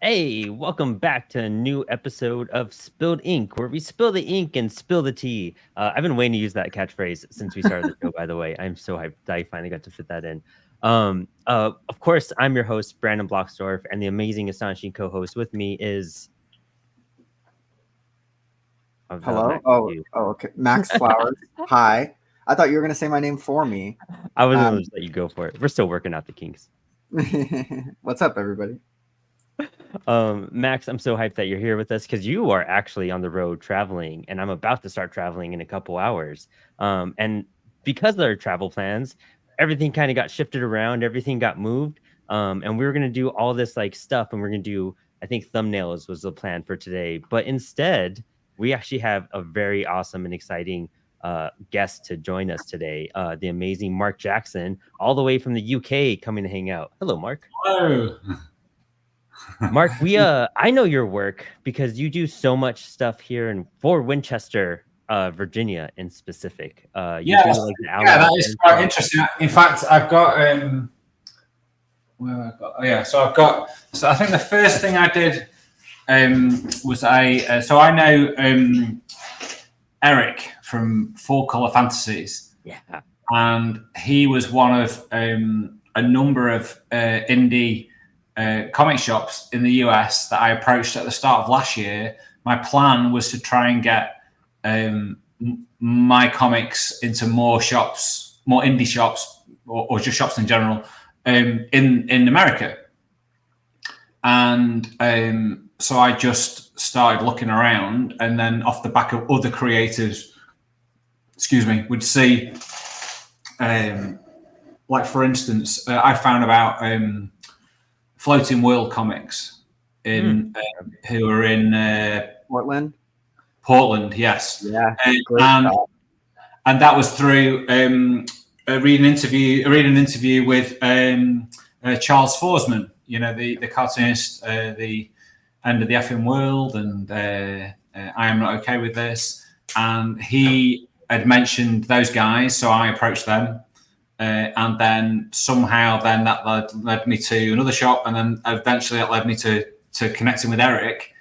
Hey, welcome back to a new episode of Spilled Ink, where we spill the ink and spill the tea. I've been waiting to use that catchphrase since we started the show, by the way. I'm so hyped that I finally got to fit that in. Of course, I'm your host, Brandon Blocksdorf, and the amazing, astonishing co-host with me is... Hello? Max, Oh, you. oh, okay. Max Flowers. Hi. I thought you were going to say my name for me. I was going to Um, just let you go for it. We're still working out the kinks. what's up, everybody? Max, I'm so hyped that you're here with us because you are actually on the road traveling, and I'm about to start traveling in a couple hours. And because of our travel plans, everything kind of got shifted around, everything got moved. And we were gonna do all this like stuff, and we're gonna do, I think, thumbnails was the plan for today. But instead, we actually have a very awesome and exciting guest to join us today. The amazing Mark Jackson, all the way from the UK, coming to hang out. Hello, Mark. Oh, Mark, I know your work because you do so much stuff here in for Winchester, Virginia in specific. You yeah, do like the yeah, Alamo that is Film quite Club. interesting. In fact, I've got where have I got? Oh, yeah, so I've got. So I think the first thing I did was so I know Eric from Four Color Fantasies, Yeah. and he was one of a number of indie comic shops in the US that I approached at the start of last year. My plan was to try and get my comics into more shops, more indie shops, or just shops in general in America. And so I just started looking around, and then off the back of other creators, would see, like for instance, I found about Floating World Comics who are in Portland? Portland, yes. Yeah, great and shop. and that was through reading an interview with Charles Forsman, the cartoonist, the end of the effing world, and I am not okay with this. And he had mentioned those guys, so I approached them, and then somehow then that led me to another shop, and then eventually that led me to connecting with Eric.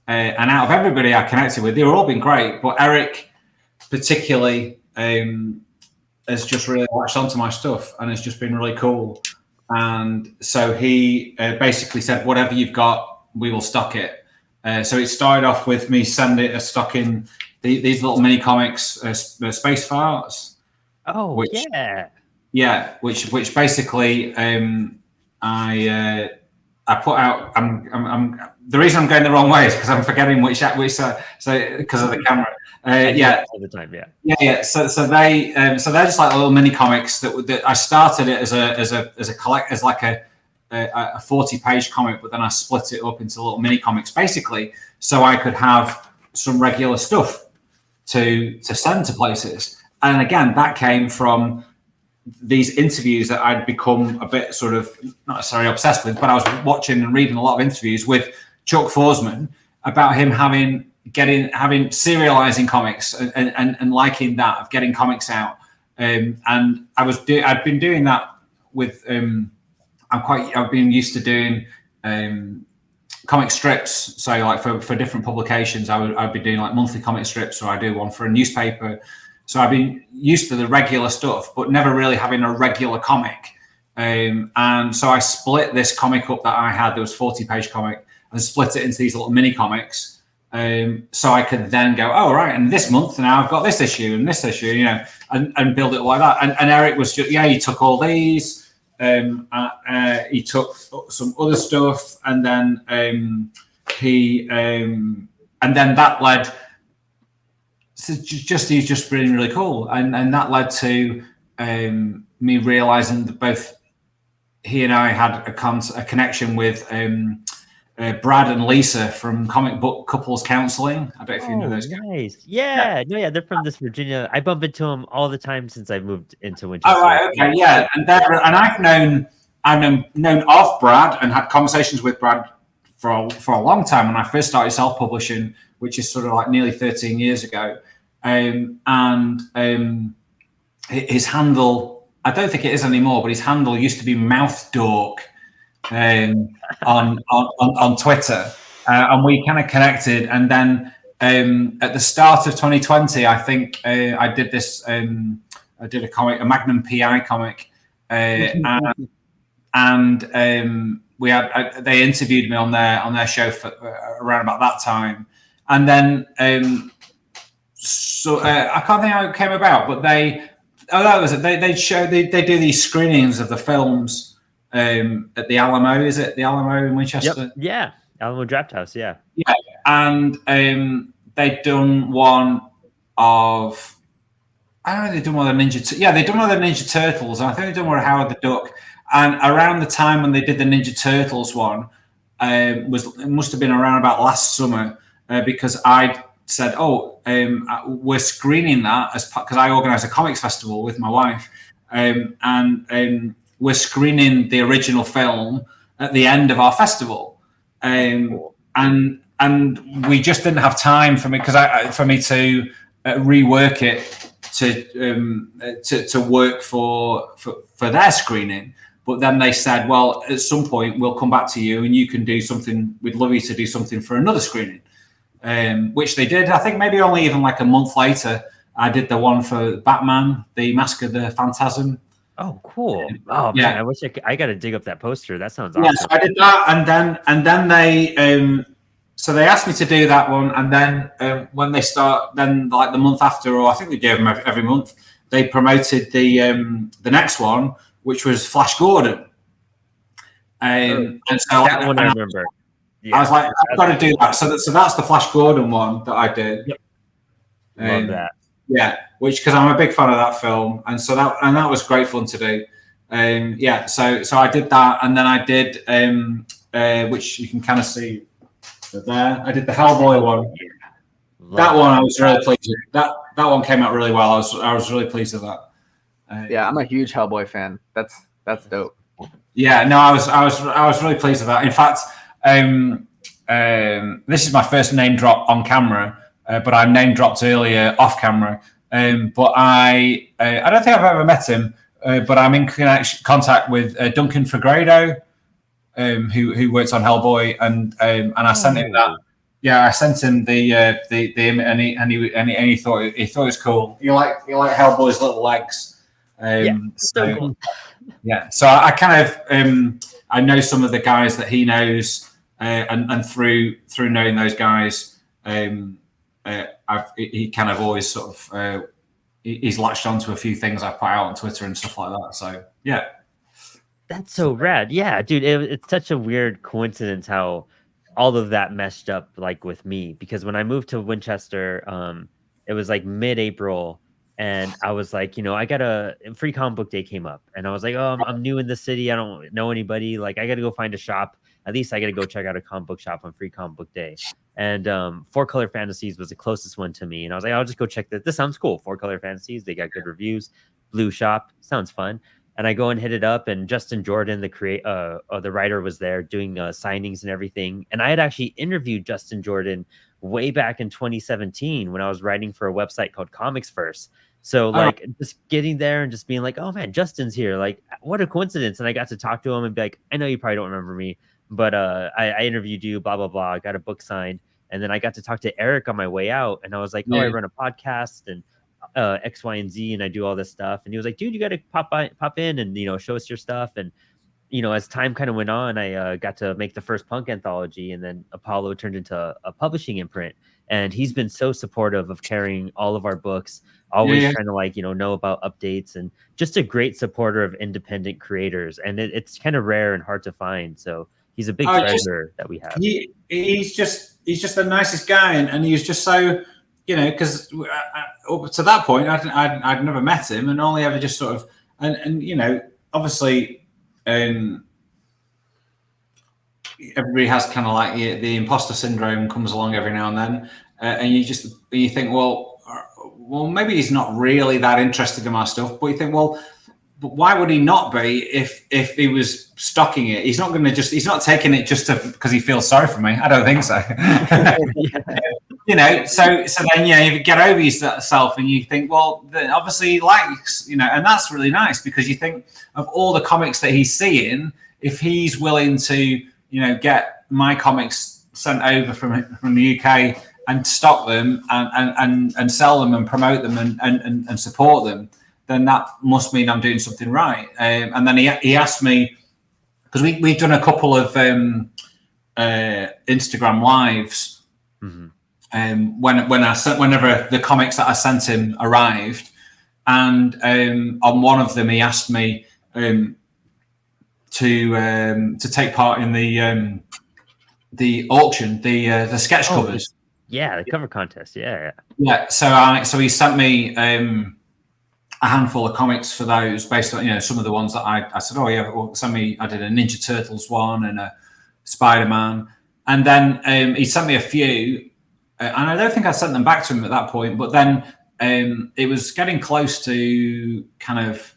And out of everybody I connected with, they were all been great, but Eric particularly has just really latched onto my stuff, and it's just been really cool. And so he basically said, whatever you've got, we will stock it. So it started off with me stocking these little mini comics, Space Farts. Oh, Yeah, which basically I put out. I'm the reason I'm going the wrong way is because I'm forgetting which so because of the camera. Yeah, all the time. Yeah. Yeah. So they're just like little mini comics that I started it as like a 40-page comic, but then I split it up into little mini comics basically, so I could have some regular stuff to send to places. And again, that came from these interviews that I'd become a bit sort of not necessarily obsessed with, but I was watching and reading a lot of interviews with Chuck Forsman about him having serializing comics and liking that of getting comics out. And I'd been doing that with I've been used to doing comic strips. So like for different publications, I'd be doing like monthly comic strips, or I do one for a newspaper. So I've been used to the regular stuff, but never really having a regular comic. And so I split this comic up that I had. There was 40-page comic, and split it into these little mini comics. So I could then go, oh, right, and this month now I've got this issue and this issue, and build it like that. And Eric was just, he took all these, he took some other stuff, and then and then that led. So he's just been really cool, and that led to me realizing that both he and I had a connection with Brad and Lisa from Comic Book Couples Counseling. I don't know if you know those guys. Nice. Yeah. No, yeah, they're from this Virginia. I bump into them all the time since I moved into Winchester. Oh, right, okay, yeah, and I've known of Brad and had conversations with Brad for a long time when I first started self-publishing, which is sort of like nearly 13 years ago. His handle, I don't think it is anymore, but his handle used to be Mouth Dork. on Twitter, and we kind of connected. And then at the start of 2020, I think I did this. I did a comic, a Magnum PI comic, and we had they interviewed me on their show for around about that time, and then so I can't think how it came about, but that was it. They do these screenings of the films at the Alamo. Is it the Alamo in Winchester? Yep. Yeah, Alamo Draft House. Yeah. Yeah, and they'd done one of. I don't know. They'd done one of the Ninja. They'd done one of the Ninja Turtles. And I think they'd done one of Howard the Duck. And around the time when they did the Ninja Turtles one, it must have been around about last summer, because I said, we're screening that because I organised a comics festival with my wife, and we're screening the original film at the end of our festival, and we just didn't have time for me to rework it to work for their screening. But then they said, well, at some point we'll come back to you and you can do something. We'd love you to do something for another screening, which they did. I think maybe only even like a month later, I did the one for Batman, the Mask of the Phantasm. Oh, cool! Oh man, I wish I got to dig up that poster. That sounds awesome. Yeah, so I did that, and then they so they asked me to do that one, and then when they start, then like the month after, or I think they gave them every month, they promoted the next one, which was Flash Gordon. And so that one I remember. I was like, I've got to do that. So that's the Flash Gordon one that I did. Yep. Love that. Yeah, which because I'm a big fan of that film, and so that was great fun to do. So I did that, and then I did which you can kind of see there. I did the Hellboy one. That one I was really pleased with. That one came out really well. I was really pleased with that. I'm a huge Hellboy fan. That's dope. Yeah, no, I was really pleased with that. In fact, this is my first name drop on camera, but I name dropped earlier off camera. But I don't think I've ever met him, but I'm in contact with Duncan Fegredo, who works on Hellboy, and I sent him that. Yeah, I sent him the and he thought it was cool. You like Hellboy's little legs. So cool. Yeah, so I kind of I know some of the guys that he knows, and through knowing those guys, he kind of always sort of he's latched onto a few things I put out on Twitter and stuff like that. So yeah, that's so rad. Yeah, dude, it's such a weird coincidence how all of that meshed up like with me, because when I moved to Winchester, it was like mid-April. And I was like, I got a Free Comic Book Day came up, and I was like, I'm new in the city. I don't know anybody. Like, I got to go find a shop. At least I got to go check out a comic book shop on Free Comic Book Day. And Four Color Fantasies was the closest one to me. And I was like, I'll just go check this. This sounds cool. Four Color Fantasies. They got good reviews. Blue shop. Sounds fun. And I go and hit it up, and Justin Jordan, the writer, was there doing signings and everything. And I had actually interviewed Justin Jordan way back in 2017 when I was writing for a website called Comics First. So like just getting there and just being like, oh man, Justin's here. Like, what a coincidence. And I got to talk to him and be like, I know you probably don't remember me, but I interviewed you, blah, blah, blah. I got a book signed. And then I got to talk to Eric on my way out. And I was like, I run a podcast and X, Y, and Z, and I do all this stuff. And he was like, dude, you got to pop in and, show us your stuff. And, as time kind of went on, I got to make the first punk anthology, and then Apollo turned into a publishing imprint. And he's been so supportive of carrying all of our books, always trying to know about updates, and just a great supporter of independent creators. And it's kind of rare and hard to find. So he's a big treasure that we have. He's just the nicest guy. And he was just so, because up to that point, I'd never met him, and only ever just sort of, and obviously, everybody has kind of like the imposter syndrome comes along every now and then, and you think, well, maybe he's not really that interested in my stuff, but you think, well, but why would he not be if he was stocking it? He's not taking it just because he feels sorry for me. I don't think so. So then you get over yourself and you think, well, obviously he likes, and that's really nice, because you think of all the comics that he's seeing, if he's willing to, get my comics sent over from the UK and stock them and sell them and promote them and support them, then that must mean I'm doing something right. And then he asked me, because we've done a couple of Instagram lives. Whenever the comics that I sent him arrived, and on one of them he asked me to take part in the auction, the sketch covers. The cover contest. Yeah. So he sent me a handful of comics for those, based on some of the ones that I said, send me. I did a Ninja Turtles one and a Spider-Man, and then he sent me a few, and I don't think I sent them back to him at that point. But then it was getting close to kind of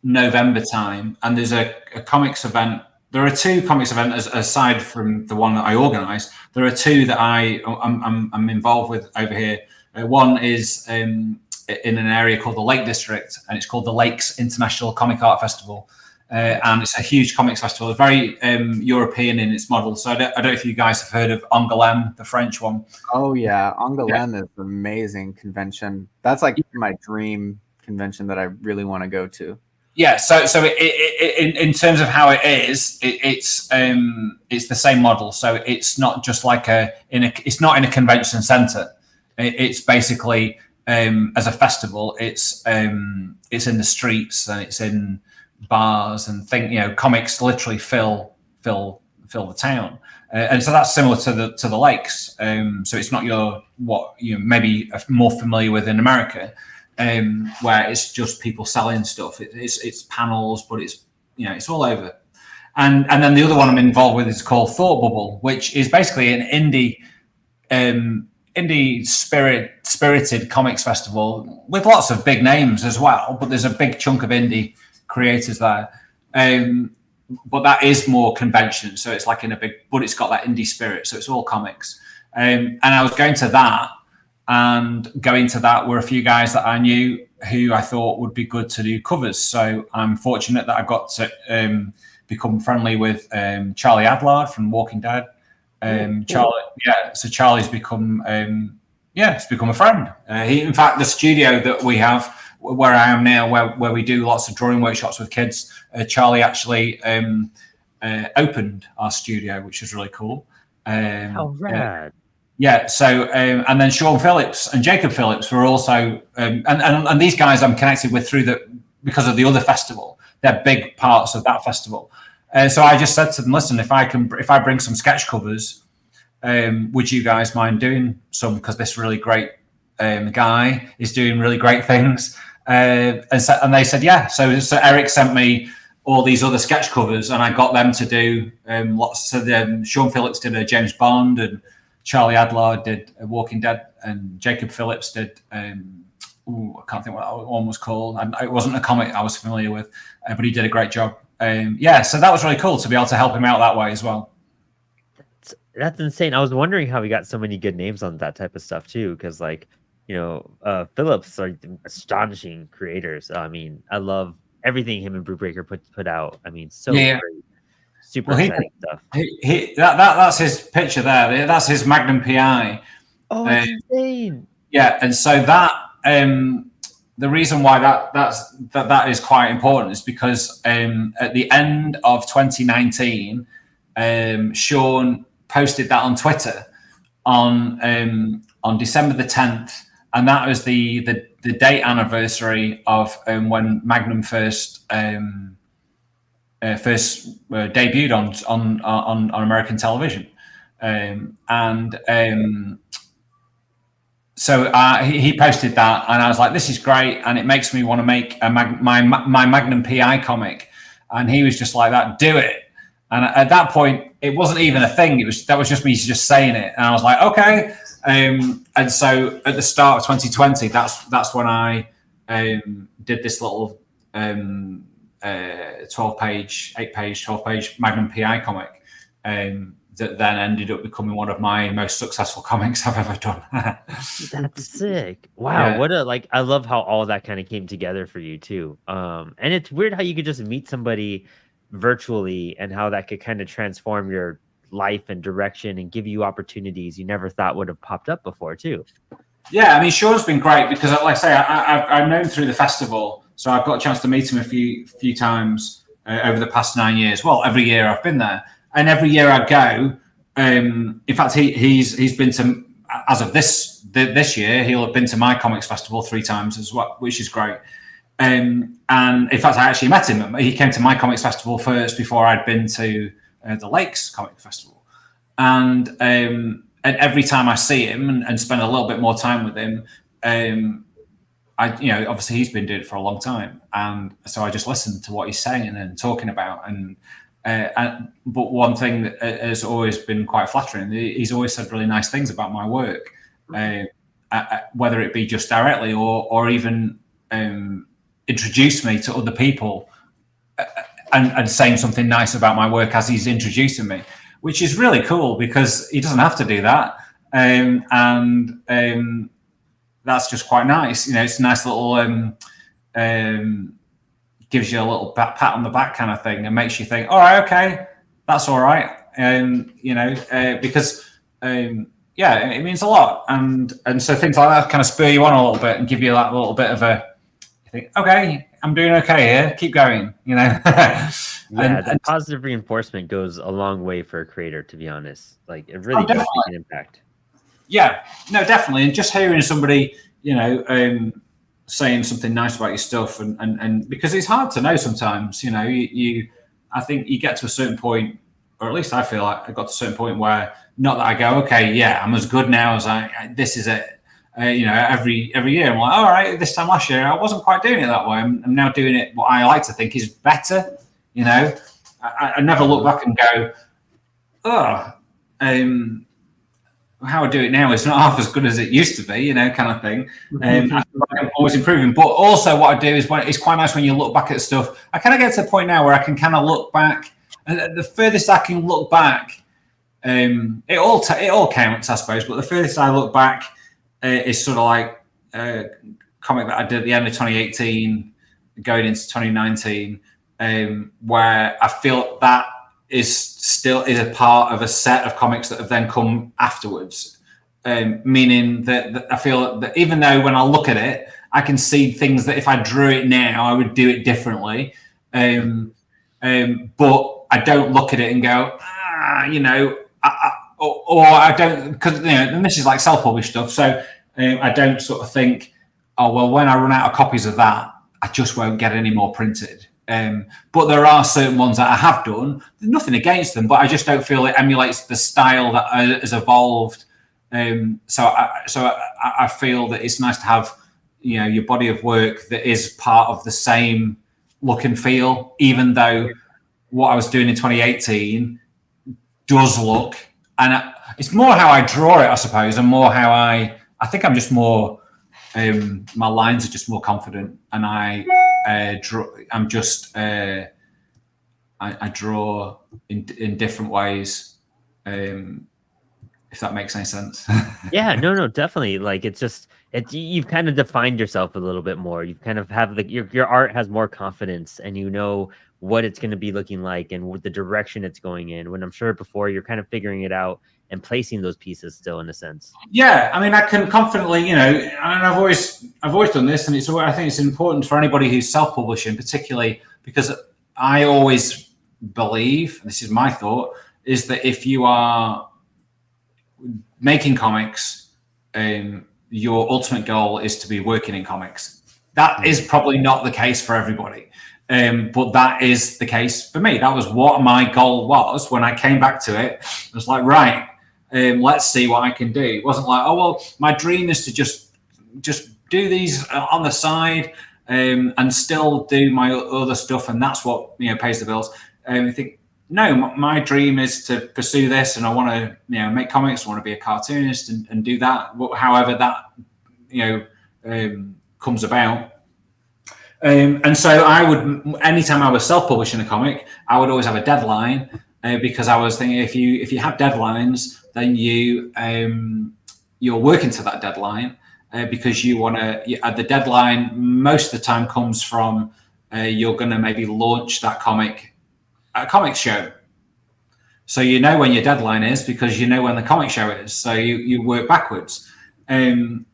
November time, and there's a comics event. There are two comics events aside from the one that I organised. There are two that I'm involved with over here. One is in an area called the Lake District, and it's called the Lakes International Comic Art Festival. And it's a huge comics festival. It's very European in its model. So I don't know if you guys have heard of Angoulême, the French one. Oh yeah, Angoulême is an amazing convention. That's like my dream convention that I really want to go to. Yeah. So in terms of how it is, it's the same model. So it's not just like it's not in a convention center. It's basically as a festival. It's in the streets and it's in bars and comics literally fill the town, and so that's similar to the lakes. So it's not what you maybe are more familiar with in America, where it's just people selling stuff. It's panels, but it's all over. And then the other one I'm involved with is called Thought Bubble, which is basically an indie spirited comics festival with lots of big names as well, but there's a big chunk of indie creators there, but that is more convention, so it's like but it's got that indie spirit, so it's all comics. And I was going to that were a few guys that I knew who I thought would be good to do covers. So I'm fortunate that I got to become friendly with Charlie Adlard from Walking Dead. So Charlie's become it's become a friend. In fact, the studio that we have where I am now, where we do lots of drawing workshops with kids, Charlie actually opened our studio, which is really cool. How rad! So and then Sean Phillips and Jacob Phillips were also, and these guys I'm connected with because of the other festival. They're big parts of that festival. So I just said to them, listen, if I bring some sketch covers, would you guys mind doing some? Because this really great guy is doing really great things. And they said, yeah. So Eric sent me all these other sketch covers, and I got them to do lots. So Sean Phillips did a James Bond, and Charlie Adlard did a Walking Dead, and Jacob Phillips did. I can't think what that one was called. It wasn't a comic I was familiar with, but he did a great job. So that was really cool to be able to help him out that way as well. That's insane. I was wondering how he got so many good names on that type of stuff too, because Phillips are astonishing creators. I mean, I love everything him and Brubaker put out. I mean, great, super exciting stuff. That's his picture there. That's his Magnum PI. Oh, that's insane. Yeah, and so that the reason why that is quite important is because at the end of 2019, Sean posted that on Twitter on December the 10th, and that was the date anniversary of when Magnum first debuted on American television, so he posted that, and I was like, this is great, and it makes me want to make my Magnum PI comic. And he was just like, that, do it. And at that point, it wasn't even a thing. That was just me just saying it. And I was like, okay. And so at the start of 2020, that's when I did this little 12-page Magnum PI comic. That then ended up becoming one of my most successful comics I've ever done. That's sick. Wow. Yeah. I love how all that kind of came together for you too. And it's weird how you could just meet somebody virtually and how that could kind of transform your life and direction and give you opportunities you never thought would have popped up before too. Yeah, I mean, Sean's been great because, like I say, I've known him through the festival, so I've got a chance to meet him a few times over the past 9 years. Well, every year I've been there, and every year I go. In fact, he's been to, as of this year, he'll have been to my comics festival 3 times as well, which is great. And in fact, I actually met him. He came to my comics festival first before I'd been to the Lakes Comic Festival, and every time I see him and spend a little bit more time with him, obviously he's been doing it for a long time, and so I just listen to what he's saying and talking about. But one thing that has always been quite flattering, he's always said really nice things about my work, whether it be just directly or even introduce me to other people and saying something nice about my work as he's introducing me, which is really cool because he doesn't have to do that. That's just quite nice. It's a nice little, gives you a little pat on the back kind of thing and makes you think, all right, okay, that's all right. Because, it means a lot. And so things like that kind of spur you on a little bit and give you that little bit of you think, okay, I'm doing okay here. Keep going, The positive reinforcement goes a long way for a creator, to be honest. Like, it really does make an impact. Yeah, no, definitely. And just hearing somebody, saying something nice about your stuff, and because it's hard to know sometimes, I think you get to a certain point, or at least I feel like I got to a certain point where, not that I go, okay, yeah, I'm as good now as this is it. Every year I'm like, all right, this time last year I wasn't quite doing it that way. I'm now doing it what I like to think is better. I never look back and go, how I do it now is not half as good as it used to be, kind of thing. I'm always improving. But also what I do is, when it's quite nice when you look back at stuff, I kind of get to the point now where I can kind of look back, and the furthest I can look back, it all counts, I suppose, but the furthest I look back is sort of like a comic that I did at the end of 2018, going into 2019, where I feel that is a part of a set of comics that have then come afterwards. Meaning that I feel that even though when I look at it, I can see things that if I drew it now, I would do it differently. But I don't look at it and go, or I don't, because and this is like self-published stuff, so I don't sort of think, oh well, when I run out of copies of that, I just won't get any more printed. But there are certain ones that I have done. There's nothing against them, but I just don't feel it emulates the style that has evolved. So I feel that it's nice to have your body of work that is part of the same look and feel, even though what I was doing in 2018 does look, and it's more how I draw it, I suppose, and more how I think I'm just more, my lines are just more confident, and I draw in different ways, if that makes any sense. Yeah, no, definitely. Like, you've kind of defined yourself a little bit more. You kind of have your art has more confidence, and what it's going to be looking like and what the direction it's going in. When I'm sure before you're kind of figuring it out and placing those pieces still, in a sense. Yeah, I mean, I can confidently, and I've always done this, and I think it's important for anybody who's self-publishing, particularly because I always believe, and this is my thought, is that if you are making comics, your ultimate goal is to be working in comics. That is probably not the case for everybody. But that is the case for me. That was what my goal was when I came back to it. I was like, right, let's see what I can do. It wasn't like, oh, well, my dream is to just do these on the side and still do my other stuff. And that's what, pays the bills. I think, no, my dream is to pursue this, and I want to, make comics. I want to be a cartoonist and do that, however that, comes about. And so I would, anytime I was self-publishing a comic, I would always have a deadline, because I was thinking if you have deadlines, then you're working to that deadline, because you want to. The deadline most of the time comes from you're going to maybe launch that comic a comic show. So you know when your deadline is because you know when the comic show is. So you work backwards. So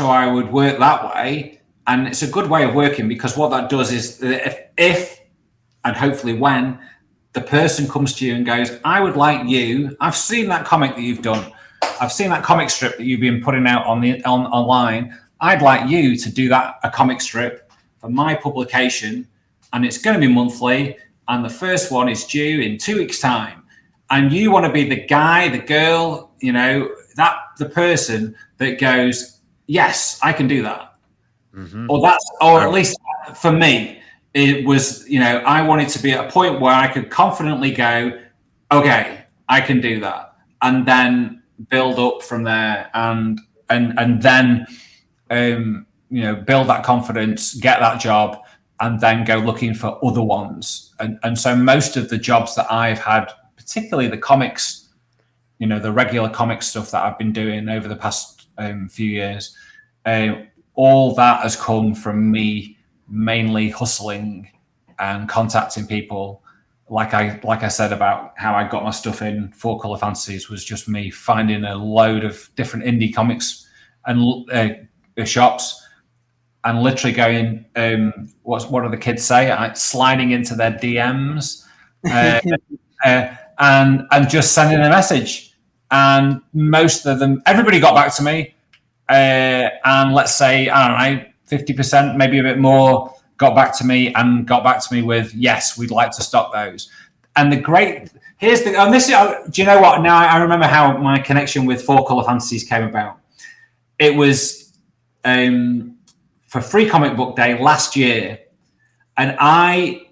I would work that way. And it's a good way of working because what that does is if and hopefully when the person comes to you and goes, I would like you, I've seen that comic that you've done. I've seen that comic strip that you've been putting out online. I'd like you to do a comic strip for my publication. And it's going to be monthly. And the first one is due in 2 weeks' time. And you want to be the guy, the girl, the person that goes, yes, I can do that. Mm-hmm. Or at least for me, it was, I wanted to be at a point where I could confidently go, okay, I can do that. And then build up from there and then, build that confidence, get that job, and then go looking for other ones. And so most of the jobs that I've had, particularly the comics, the regular comic stuff that I've been doing over the past few years, all that has come from me mainly hustling and contacting people. Like I said about how I got my stuff in Four Color Fantasies was just me finding a load of different indie comics and shops and literally going, what do the kids say? Sliding into their DMs and just sending a message. And most of them, everybody got back to me. And let's say, I don't know, 50%, maybe a bit more, got back to me with, yes, we'd like to stock those. And do you know what? Now I remember how my connection with Four Color Fantasies came about. It was for Free Comic Book Day last year. And I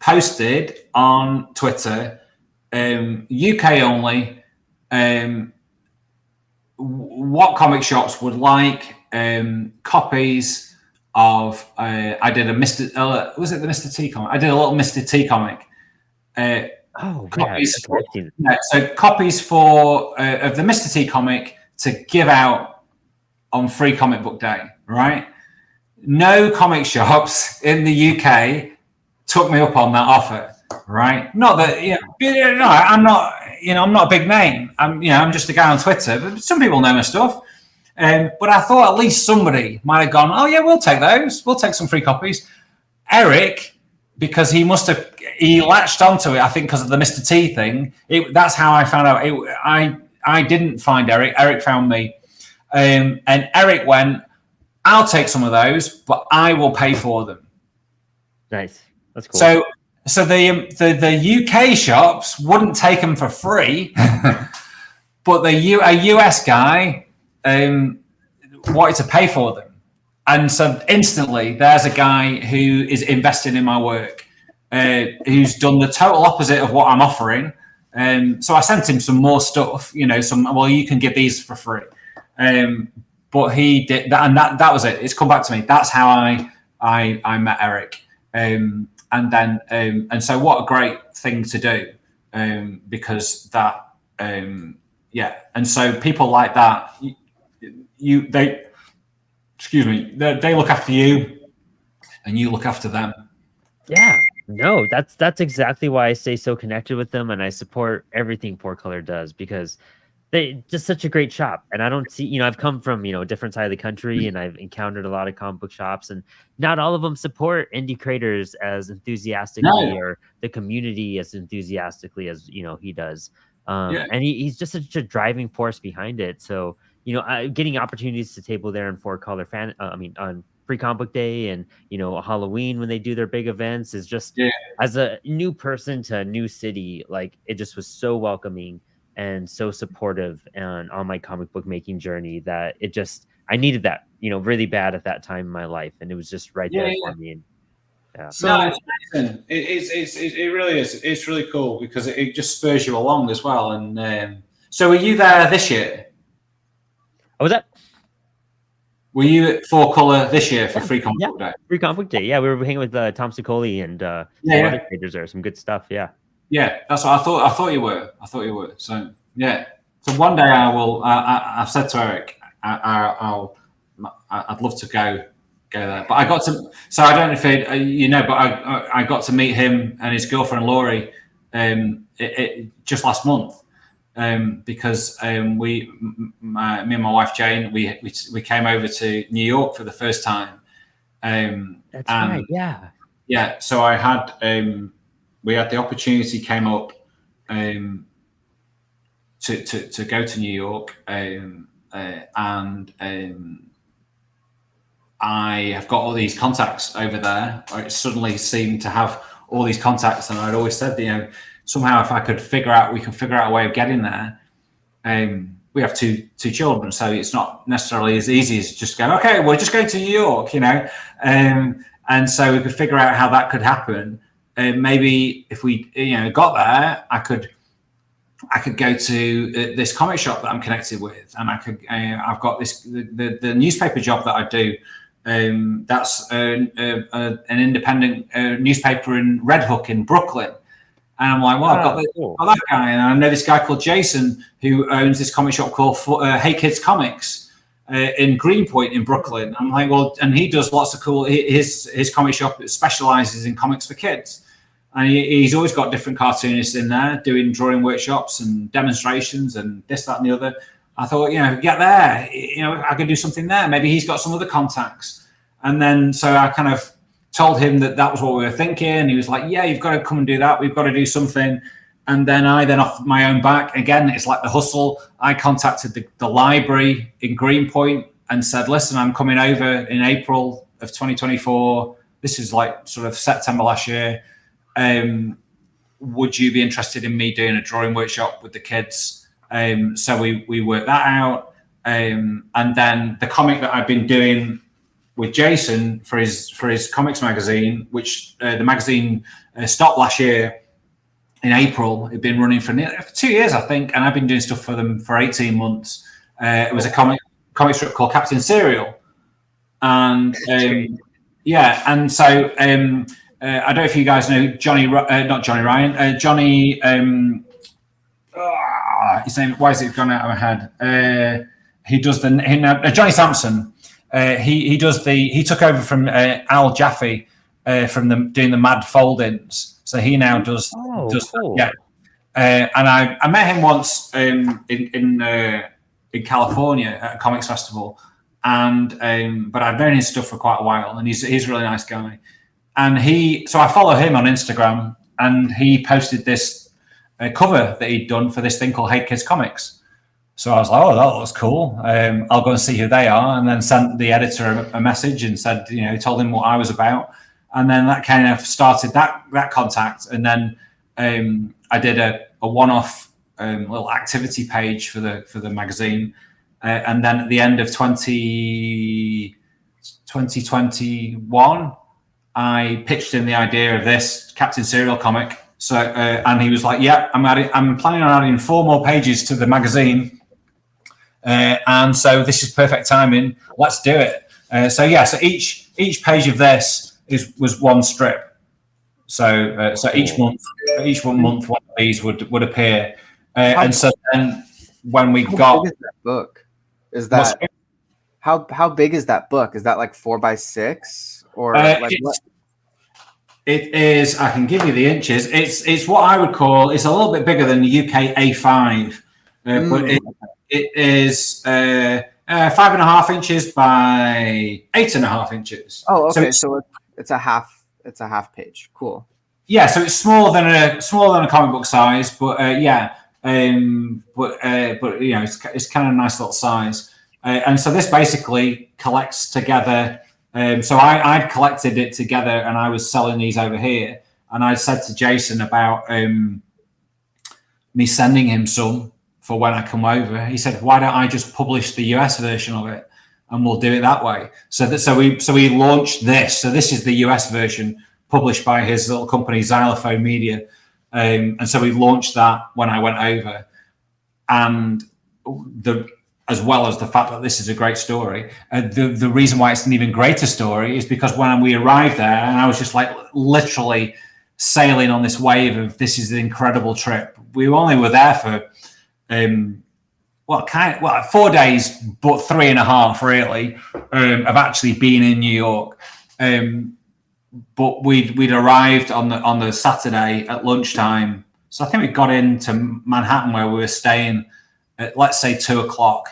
posted on Twitter, UK only, what comic shops would like copies of I did a Mr. Was it the Mr. T comic? I did a little Mr. T comic. Copies for of the Mr. T comic to give out on Free Comic Book Day, right? No comic shops in the UK took me up on that offer, right? Not that I'm not. I'm not a big name. I'm just a guy on Twitter, but some people know my stuff. But I thought at least somebody might have gone, oh yeah, we'll take those. We'll take some free copies. Eric, because he latched onto it, I think because of the Mr. T thing. That's how I found out. I didn't find Eric. Eric found me. And Eric went, I'll take some of those, but I will pay for them. Nice. That's cool. So the UK shops wouldn't take them for free, but a US guy wanted to pay for them. And so instantly there's a guy who is investing in my work, who's done the total opposite of what I'm offering. So I sent him some more stuff, you can give these for free. But he did that, and that was it. It's come back to me. That's how I met Eric. And then, and so what a great thing to do, because that, and so people like that, they look after you, and you look after them. Yeah, no, that's exactly why I stay so connected with them, and I support everything Four Color does, because they just such a great shop. And I don't see, I've come from, a different side of the country, and I've encountered a lot of comic book shops, and not all of them support indie creators as enthusiastically or the community as enthusiastically as, he does. And he's just such a driving force behind it. So, getting opportunities to table there on Four Color on Free Comic Book Day and, Halloween when they do their big events is just, as a new person to a new city, like it just was so welcoming and so supportive and on my comic book making journey that I needed that, really bad at that time in my life. And it was just right there for me. And, So no, it really is. It's really cool because it just spurs you along as well. And so were you there this year? What was that? Were you at Four Color this year for Free Comic Book Day? Free Comic Book Day. Yeah, we were hanging with Tom Sicoli and some other creators there. Some good stuff. Yeah. Yeah, that's what I thought. I thought you were. So yeah. So one day I will. I've said to Eric, I'd love to go go there. But I got to, so I don't know if but I got to meet him and his girlfriend Laurie just last month. Because me and my wife Jane, we came over to New York for the first time. That's right. Yeah. Yeah. So I had we had the opportunity came up to go to New York, and I have got all these contacts over there. I suddenly seemed to have all these contacts, and I'd always said, somehow if I could we can figure out a way of getting there. We have two children, so it's not necessarily as easy as just go, okay, we're just going to New York, and so we could figure out how that could happen. Maybe if we, got there, I could go to this comic shop that I'm connected with, and I've got the newspaper job that I do. That's an independent newspaper in Red Hook in Brooklyn. And I'm like, well, I've got that guy. And I know this guy called Jason who owns this comic shop called Hey Kids Comics in Greenpoint in Brooklyn. I'm like, well, and he does lots of cool, his comic shop specializes in comics for kids. And he's always got different cartoonists in there doing drawing workshops and demonstrations and this, that, and the other. I thought, get there, I could do something there. Maybe he's got some other contacts. And then, so I kind of told him that was what we were thinking. He was like, yeah, you've got to come and do that. We've got to do something. And then I off my own back, again, it's like the hustle. I contacted the library in Greenpoint and said, listen, I'm coming over in April of 2024. This is like sort of September last year. Would you be interested in me doing a drawing workshop with the kids? So we worked that out. And then the comic that I've been doing with Jason for his comics magazine, which the magazine stopped last year in April. It'd been running for 2 years, I think, and I've been doing stuff for them for 18 months. It was a comic strip called Captain Serial, and and so I don't know if you guys know Johnny, not Johnny Ryan, Johnny. His name. Why is it gone out of my head? He does Johnny Sampson. He took over from Al Jaffe from doing the Mad Fold-ins. So he now does cool. Yeah. And I met him once in California at a comics festival, and but I've known his stuff for quite a while, and he's a really nice guy. And so I follow him on Instagram, and he posted this cover that he'd done for this thing called Hey Kids Comics. So I was like, oh, that looks cool. I'll go and see who they are. And then sent the editor a message and said, told him what I was about. And then that kind of started that contact. And then I did a one-off little activity page for the magazine. And then at the end of 2021, I pitched him the idea of this Captain Serial comic. So and he was like, yeah, I'm planning on adding 4 more pages to the magazine. And so this is perfect timing. Let's do it. So each page of this was one strip. So each month one of these would appear. And so then when we got big is that book, is that how big is that book? Is that like 4x6 or like what? It is. I can give you the inches. It's what I would call. It's a little bit bigger than the UK A5, but it is 5.5 inches by 8.5 inches. Oh, okay. So it's a half page. Cool. Yeah. So it's smaller than a comic book size, but it's kind of a nice little size. And so this basically collects together. So I'd collected it together, and I was selling these over here. And I said to Jason about me sending him some for when I come over. He said, "Why don't I just publish the US version of it, and we'll do it that way?" So we launched this. So this is the US version published by his little company Xylophone Media, and so we launched that when I went over, and as well as the fact that this is a great story. The reason why it's an even greater story is because when we arrived there, and I was just like literally sailing on this wave of this is an incredible trip. We only were there for well, 4 days, but 3.5 really, of actually being in New York. But we'd arrived on the Saturday at lunchtime. So I think we got into Manhattan where we were staying at, let's say, 2:00.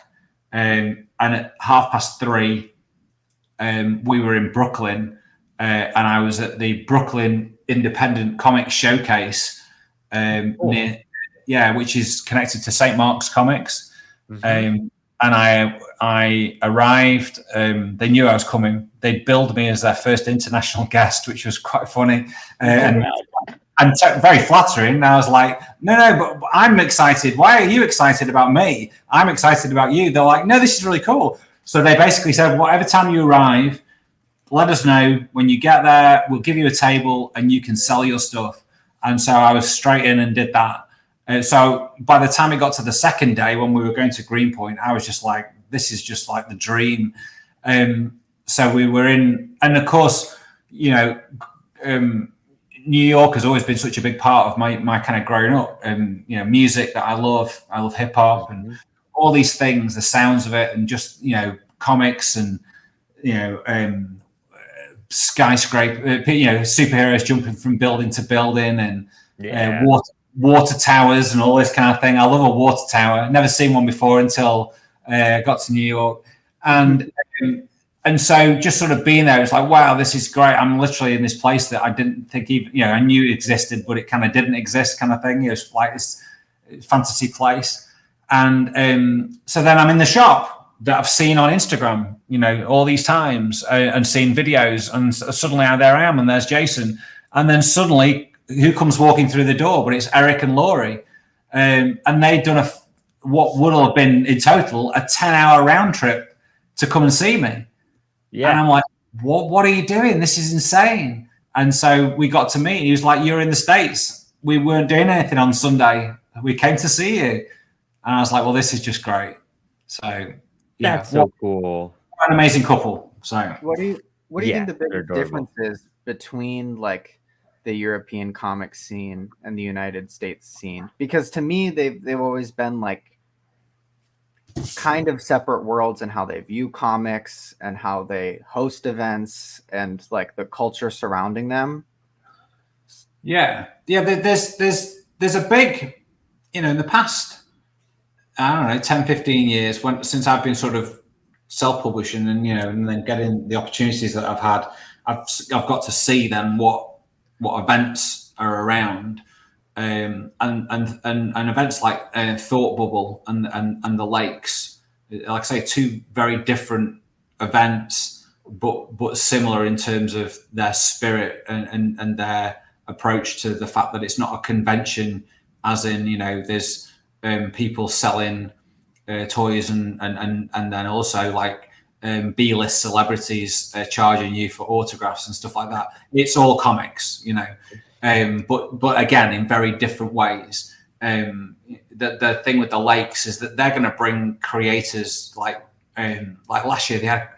And at 3:30, we were in Brooklyn, and I was at the Brooklyn Independent Comics Showcase, which is connected to St. Mark's Comics. Mm-hmm. And I arrived. They knew I was coming. They billed me as their first international guest, which was quite funny and very flattering. And I was like, no, but I'm excited. Why are you excited about me? I'm excited about you. They're like, no, this is really cool. So they basically said, whatever time you arrive, let us know. When you get there, we'll give you a table and you can sell your stuff. And so I was straight in and did that. So by the time it got to the second day, when we were going to Greenpoint, I was just like, this is just like the dream. So we were in, and of course, you know, New York has always been such a big part of my kind of growing up, and you know, music that I love hip hop and all these things, the sounds of it, and just, you know, comics and, you know, skyscraper, you know, superheroes jumping from building to building, and water towers and all this kind of thing. I love a water tower. Never seen one before until I got to New York, and so just sort of being there, it's like, wow, this is great. I'm literally in this place that I didn't think even, you know, I knew existed, but it kind of didn't exist, kind of thing. It was like this fantasy place, and so then I'm in the shop that I've seen on Instagram, you know, all these times, and seen videos, and suddenly there I am, and there's Jason, and then suddenly, who comes walking through the door? But it's Eric and Laurie, and they'd done what would have been in total a 10-hour round trip to come and see me. Yeah. And I'm like, what are you doing? This is insane. And so we got to meet. He was like, you're in the States. We weren't doing anything on Sunday. We came to see you. And I was like, well, this is just great. So yeah, that's so cool. What an amazing couple. So what do you think the biggest difference is between like the European comic scene and the United States scene? Because to me, they've always been like kind of separate worlds in how they view comics and how they host events and like the culture surrounding them. Yeah. There's a big, you know, in the past, I don't know, 10, 15 years since I've been sort of self-publishing and, you know, and then getting the opportunities that I've had, I've got to see then what events are around, and events like Thought Bubble and the Lakes, like I say, two very different events, but similar in terms of their spirit and their approach to the fact that it's not a convention, as in, you know, there's people selling toys and then also like B-list celebrities charging you for autographs and stuff like that. It's all comics, you know, but again, in very different ways. The thing with the Lakes is that they're going to bring creators like last year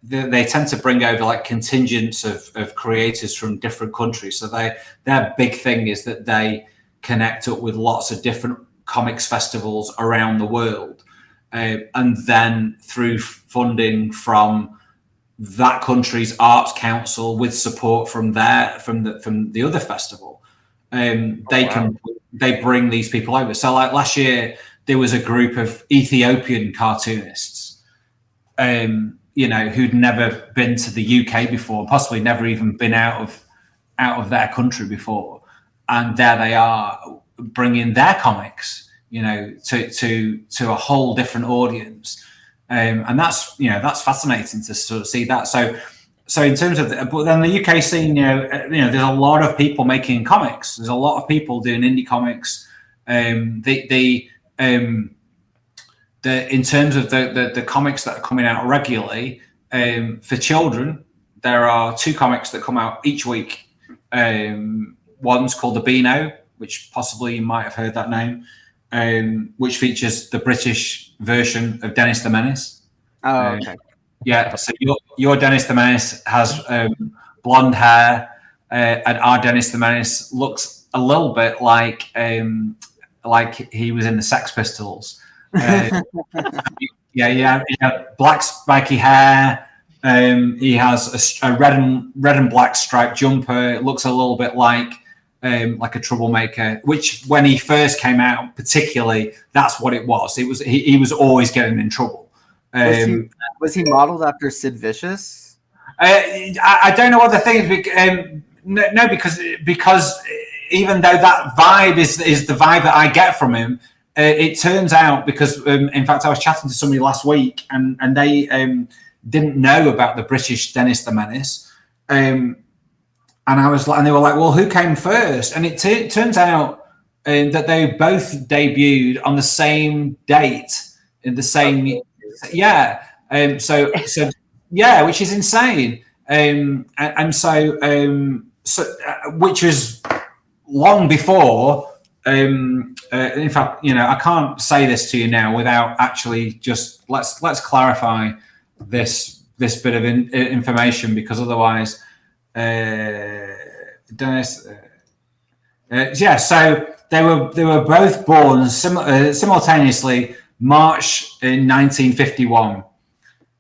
they tend to bring over like contingents of creators from different countries. So their big thing is that they connect up with lots of different comics festivals around the world. And then through funding from that country's arts council with support from the other festival, they bring these people over. So like last year there was a group of Ethiopian cartoonists, you know, who'd never been to the UK before, possibly never even been out of their country before, and there they are bringing their comics, you know, to a whole different audience, and that's, you know, that's fascinating to sort of see that. So in terms of, but then the UK scene, you know, there's a lot of people making comics. There's a lot of people doing indie comics. In terms of the comics that are coming out regularly, for children, there are 2 comics that come out each week. One's called The Beano, which possibly you might have heard that name, which features the British version of Dennis the Menace. Oh, okay. Yeah, so your Dennis the Menace has blonde hair, and our Dennis the Menace looks a little bit like he was in the Sex Pistols. Yeah, he had black spiky hair. He has a red and black striped jumper. It looks a little bit like a troublemaker. Which, when he first came out, particularly, that's what it was. It was he was always getting in trouble. Was he modeled after Sid Vicious? I don't know what the thing is. No, because even though that vibe is the vibe that I get from him. It turns out, because in fact I was chatting to somebody last week and they didn't know about the British Dennis the Menace, and they were like, well, who came first? And it turns out that they both debuted on the same date in the same which is insane, which was long before. In fact, I can't say this to you now without actually just let's clarify this bit of information, because otherwise, Dennis. So they were both born simultaneously March in 1951.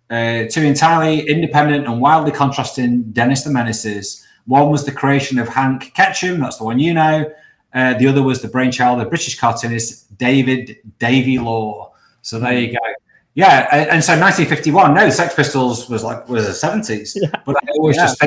Two entirely independent and wildly contrasting Dennis the Menaces. One was the creation of Hank Ketchum, that's the one you know. The other was the brainchild of British cartoonist Davy Law. So there you go. Yeah, and so 1951. No, Sex Pistols was the 70s. Yeah. But I always just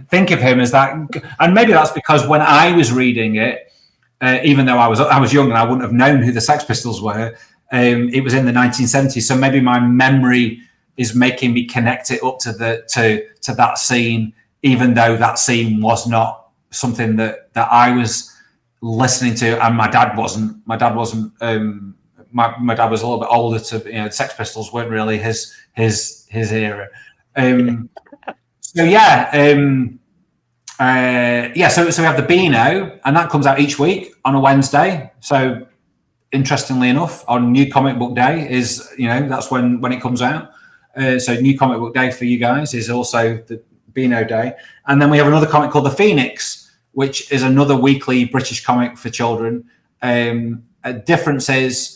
think of him as that, and maybe that's because when I was reading it, even though I was young and I wouldn't have known who the Sex Pistols were, it was in the 1970s. So maybe my memory is making me connect it up to that scene, even though that scene was not something that I was listening to, and my dad wasn't. My dad was a little bit older. The Sex Pistols weren't really his era. So we have the Beano, and that comes out each week on a Wednesday. So interestingly enough, on New Comic Book Day is that's when it comes out. So New Comic Book Day for you guys is also the Beano Day, and then we have another comic called The Phoenix, which is another weekly British comic for children. A difference is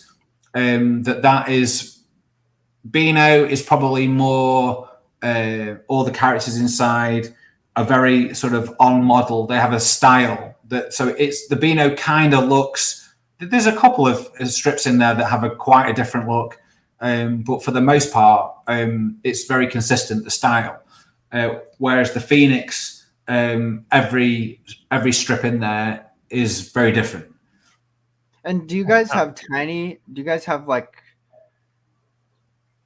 that is Beano is probably more all the characters inside are very sort of on model. They have a style so it's the Beano kind of looks. There's a couple of strips in there that have quite a different look, but for the most part, it's very consistent, the style. Whereas the Phoenix. Every strip in there is very different. And do you guys have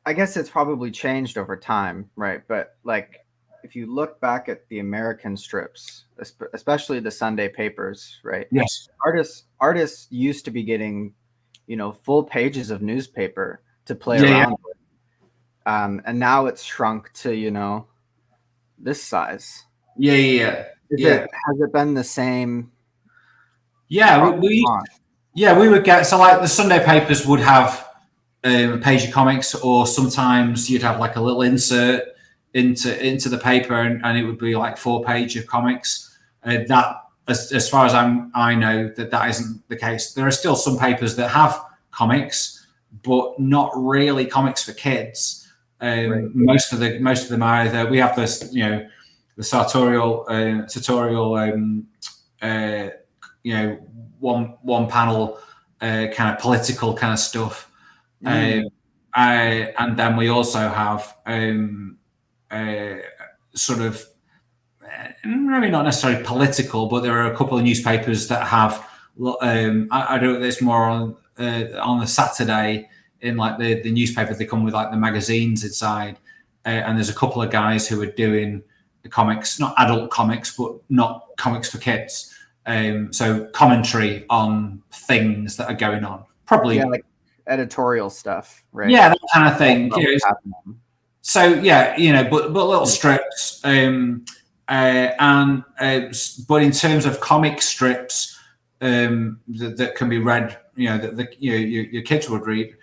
I guess it's probably changed over time, right? But if you look back at the American strips, especially the Sunday papers, right? Yes. Artists used to be getting, full pages of newspaper to play around with. And now it's shrunk to, this size. Yeah. Has it been the same? Yeah, we would get the Sunday papers would have a page of comics, or sometimes you'd have a little insert into the paper, and it would be 4 pages of comics. That, as far as I know, that isn't the case. There are still some papers that have comics, but not really comics for kids. Right. Most of them are either we have this, the sartorial, one panel kind of political kind of stuff, and then we also have sort of maybe not necessarily political, but there are a couple of newspapers that have. I do this more on the Saturday in the newspapers. They come with the magazines inside, and there's a couple of guys who are doing the comics, not adult comics, but not comics for kids. So commentary on things that are going on, probably editorial stuff, right? Yeah, that kind of thing. But little strips. But in terms of comic strips that can be read, that your kids would read.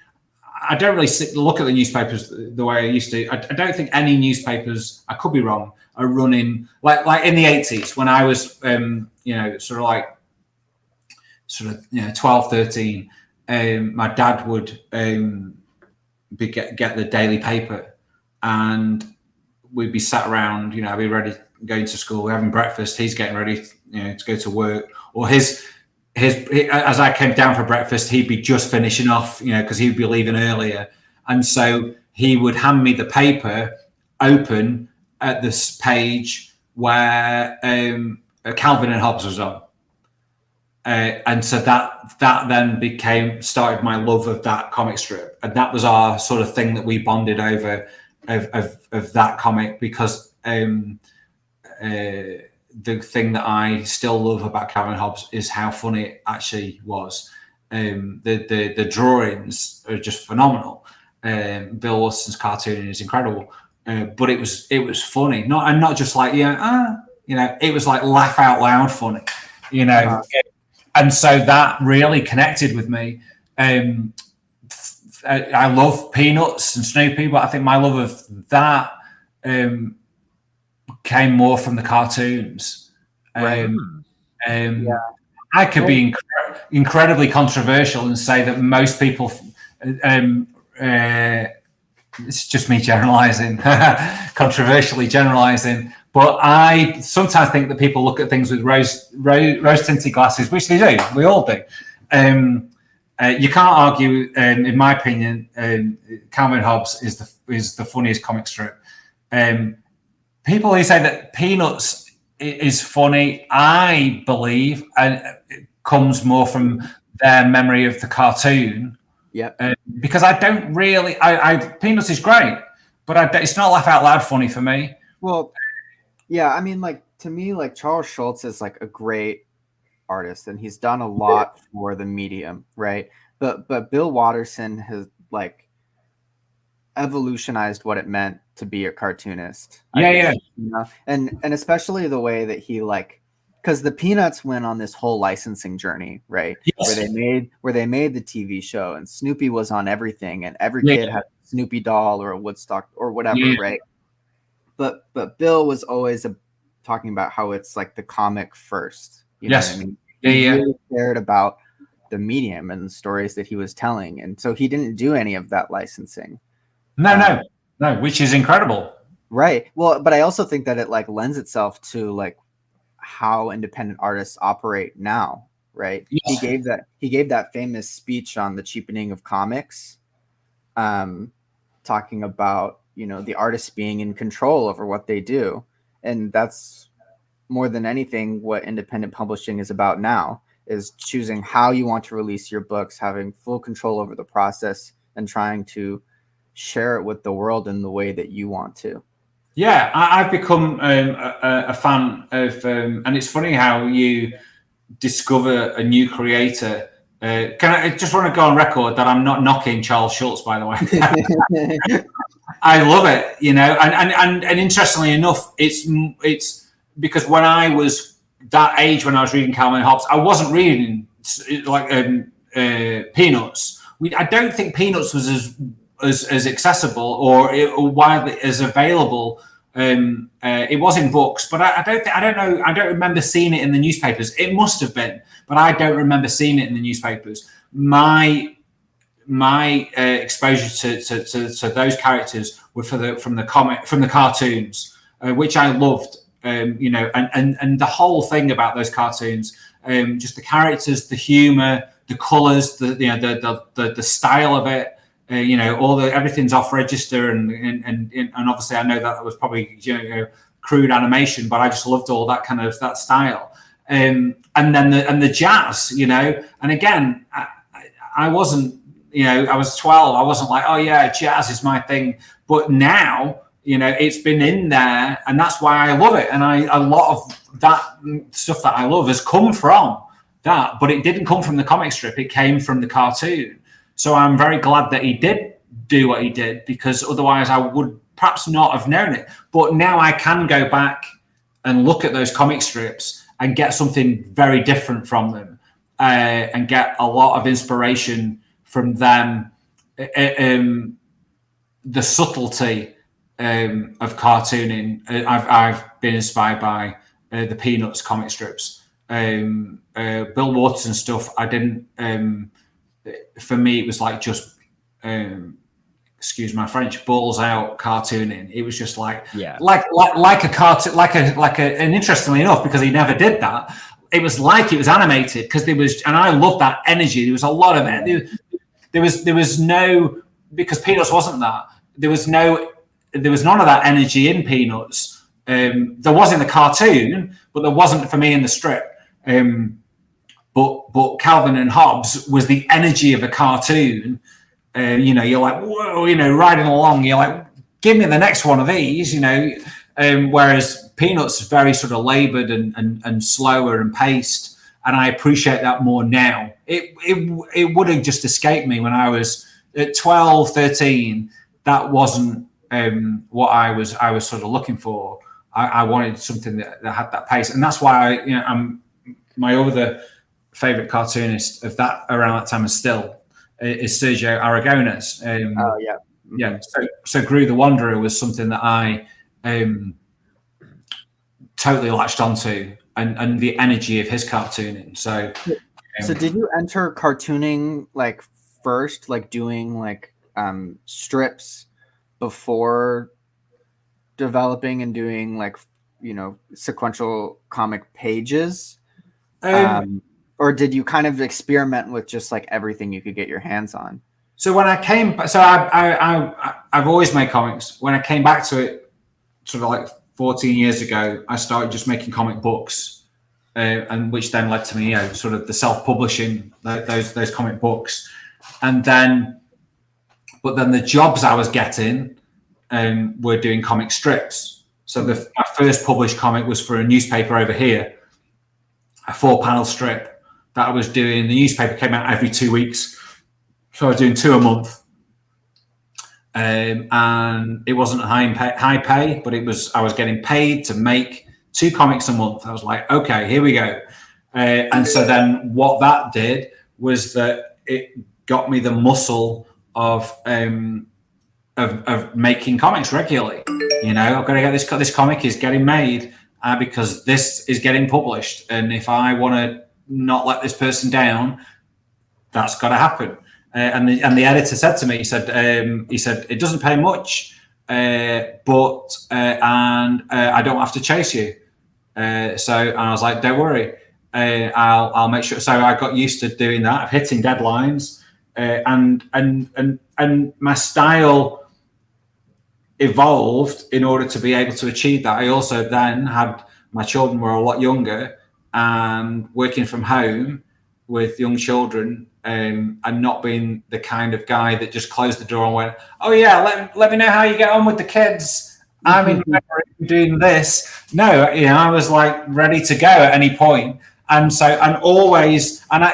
I don't really look at the newspapers the way I used to. I don't think any newspapers, I could be wrong, are running like in the 80s when I was 12, 13. my dad would get the daily paper, and we'd be sat around. I'd be ready, going to school, we're having breakfast. He's getting ready, to go to work, or as I came down for breakfast, he'd be just finishing off, because he'd be leaving earlier, and so he would hand me the paper, open at this page where Calvin and Hobbes was on. And so that then started my love of that comic strip, and that was our sort of thing that we bonded over of that comic, because the thing that I still love about Calvin and Hobbes is how funny it actually was. The drawings are just phenomenal. Bill Waterson's cartooning is incredible, but it was funny, not just like it was like laugh out loud funny, and so that really connected with me. I love Peanuts and Snoopy, but I think my love of that came more from the cartoons. Right. I could be incredibly controversial and say that most people, it's just me generalizing, controversially generalizing, but I sometimes think that people look at things with rose tinted glasses, which they do. We all do. You can't argue, in my opinion, Calvin and Hobbes is the funniest comic strip. People who say that Peanuts is funny, I believe, and it comes more from their memory of the cartoon. Yeah. Because I don't really, Peanuts is great, but it's not laugh out loud funny for me. Well, yeah, I mean, like, to me, like, Charles Schulz is like a great artist, and he's done a lot for the medium, right? But Bill Watterson has like evolutionized what it meant to be a cartoonist. Yeah. And especially the way that he because the Peanuts went on this whole licensing journey, right? Yes. Where they made the TV show, and Snoopy was on everything, and every kid had a Snoopy doll or a Woodstock or whatever, right? But Bill was always talking about how it's like the comic first. You know what I mean? He really cared about the medium and the stories that he was telling, and so he didn't do any of that licensing. No, which is incredible. Right. Well, but I also think that it lends itself to how independent artists operate now, right? Yes. He gave that famous speech on the cheapening of comics, talking about the artists being in control over what they do, and that's more than anything what independent publishing is about now, is choosing how you want to release your books, having full control over the process, and trying to share it with the world in the way that you want to. Yeah, I've become a fan of, and it's funny how you discover a new creator. I just want to go on record that I'm not knocking Charles Schulz, by the way. I love it, and interestingly enough, it's because when I was that age, when I was reading Calvin and Hobbes, I wasn't reading Peanuts. I don't think Peanuts was as accessible or widely as available. It was in books, but I don't remember seeing it in the newspapers. It must have been, but I don't remember seeing it in the newspapers. My exposure to those characters were from the cartoons, which I loved. And the whole thing about those cartoons, just the characters, the humor, the colors, the style of it. Everything's off register, and obviously I know that was probably crude animation, but I just loved all that kind of that style, and then the jazz, and again I wasn't, I was 12, I wasn't like, oh yeah, jazz is my thing, but now it's been in there, and that's why I love it, and a lot of that stuff that I love has come from that, but it didn't come from the comic strip, it came from the cartoon. So I'm very glad that he did do what he did, because otherwise I would perhaps not have known it. But now I can go back and look at those comic strips and get something very different from them, and get a lot of inspiration from them. The subtlety of cartooning, I've been inspired by the Peanuts comic strips. Bill Watterson stuff, I didn't for me, it was like just, excuse my French, balls out cartooning. It was just like a cartoon, and interestingly enough, because he never did that, it was like it was animated because there was, and I loved that energy. There was a lot of it. There was no, because Peanuts wasn't that. There was none of that energy in Peanuts. There was in the cartoon, but there wasn't for me in the strip. But Calvin and Hobbes was the energy of a cartoon. You know, you're like, whoa, you know, riding along. You're like, give me the next one of these, you know. Whereas Peanuts is very sort of laboured and slower and paced, and I appreciate that more now. It would have just escaped me when I was at 12, 13. That wasn't what I was sort of looking for. I wanted something that had that pace, and that's why I'm my other favourite cartoonist of that around that time is Sergio Aragonés. So Gru the Wanderer was something that I totally latched onto, and the energy of his cartooning. So did you enter cartooning like first, like doing like strips before developing and doing like, you know, sequential comic pages? Or did you kind of experiment with just like everything you could get your hands on? So when I came, I've always made comics. When I came back to it, sort of like 14 years ago, I started just making comic books, and which then led to me, you know, sort of the self-publishing those comic books, but then the jobs I was getting were doing comic strips. So my first published comic was for a newspaper over here, a 4-panel strip that I was doing. The newspaper came out every 2 weeks, so I was doing 2 a month, and it wasn't high pay, but I was getting paid to make 2 comics a month. I was like, okay, here we go. And so then what that did was that it got me the muscle of making comics regularly. You know, I've got to get this comic is getting made because this is getting published, and if I want to not let this person down, that's got to happen. And the editor said to me, he said it doesn't pay much, but I don't have to chase you. And I was like, don't worry, I'll make sure. So I got used to doing that, of hitting deadlines, and my style evolved in order to be able to achieve that. I also then had, my children were a lot younger, and working from home with young children, and not being the kind of guy that just closed the door and went, oh yeah, let me know how you get on with the kids. I'm in doing this. No, you know, I was like ready to go at any point. And so,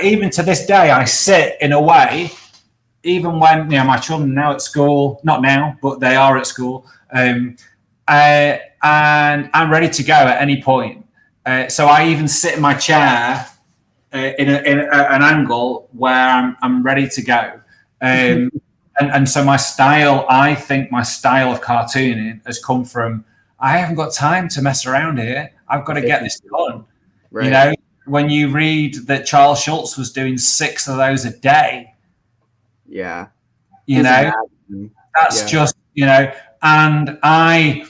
even to this day, I sit in a way, even when, you know, my children are now at school, not now, but they are at school, and I'm ready to go at any point. So I even sit in my chair in an angle where I'm ready to go. And so my style, I think my style of cartooning has come from, I haven't got time to mess around here. I've got to get this done. Right. You know, when you read that Charles Schultz was doing 6 of those a day. Yeah. You know, that's just, you know, and I'm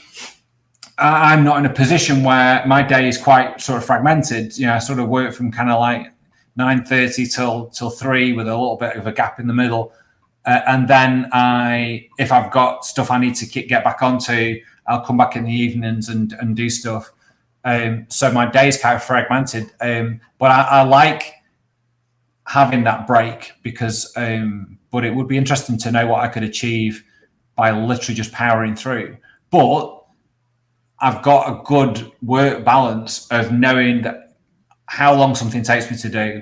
not in a position where my day is quite sort of fragmented. You know, I sort of work from kind of like 9:30 till 3 with a little bit of a gap in the middle. And then if I've got stuff I need to get back onto, I'll come back in the evenings and do stuff. So my day is kind of fragmented. But I like having that break because, but it would be interesting to know what I could achieve by literally just powering through. But I've got a good work balance of knowing that how long something takes me to do,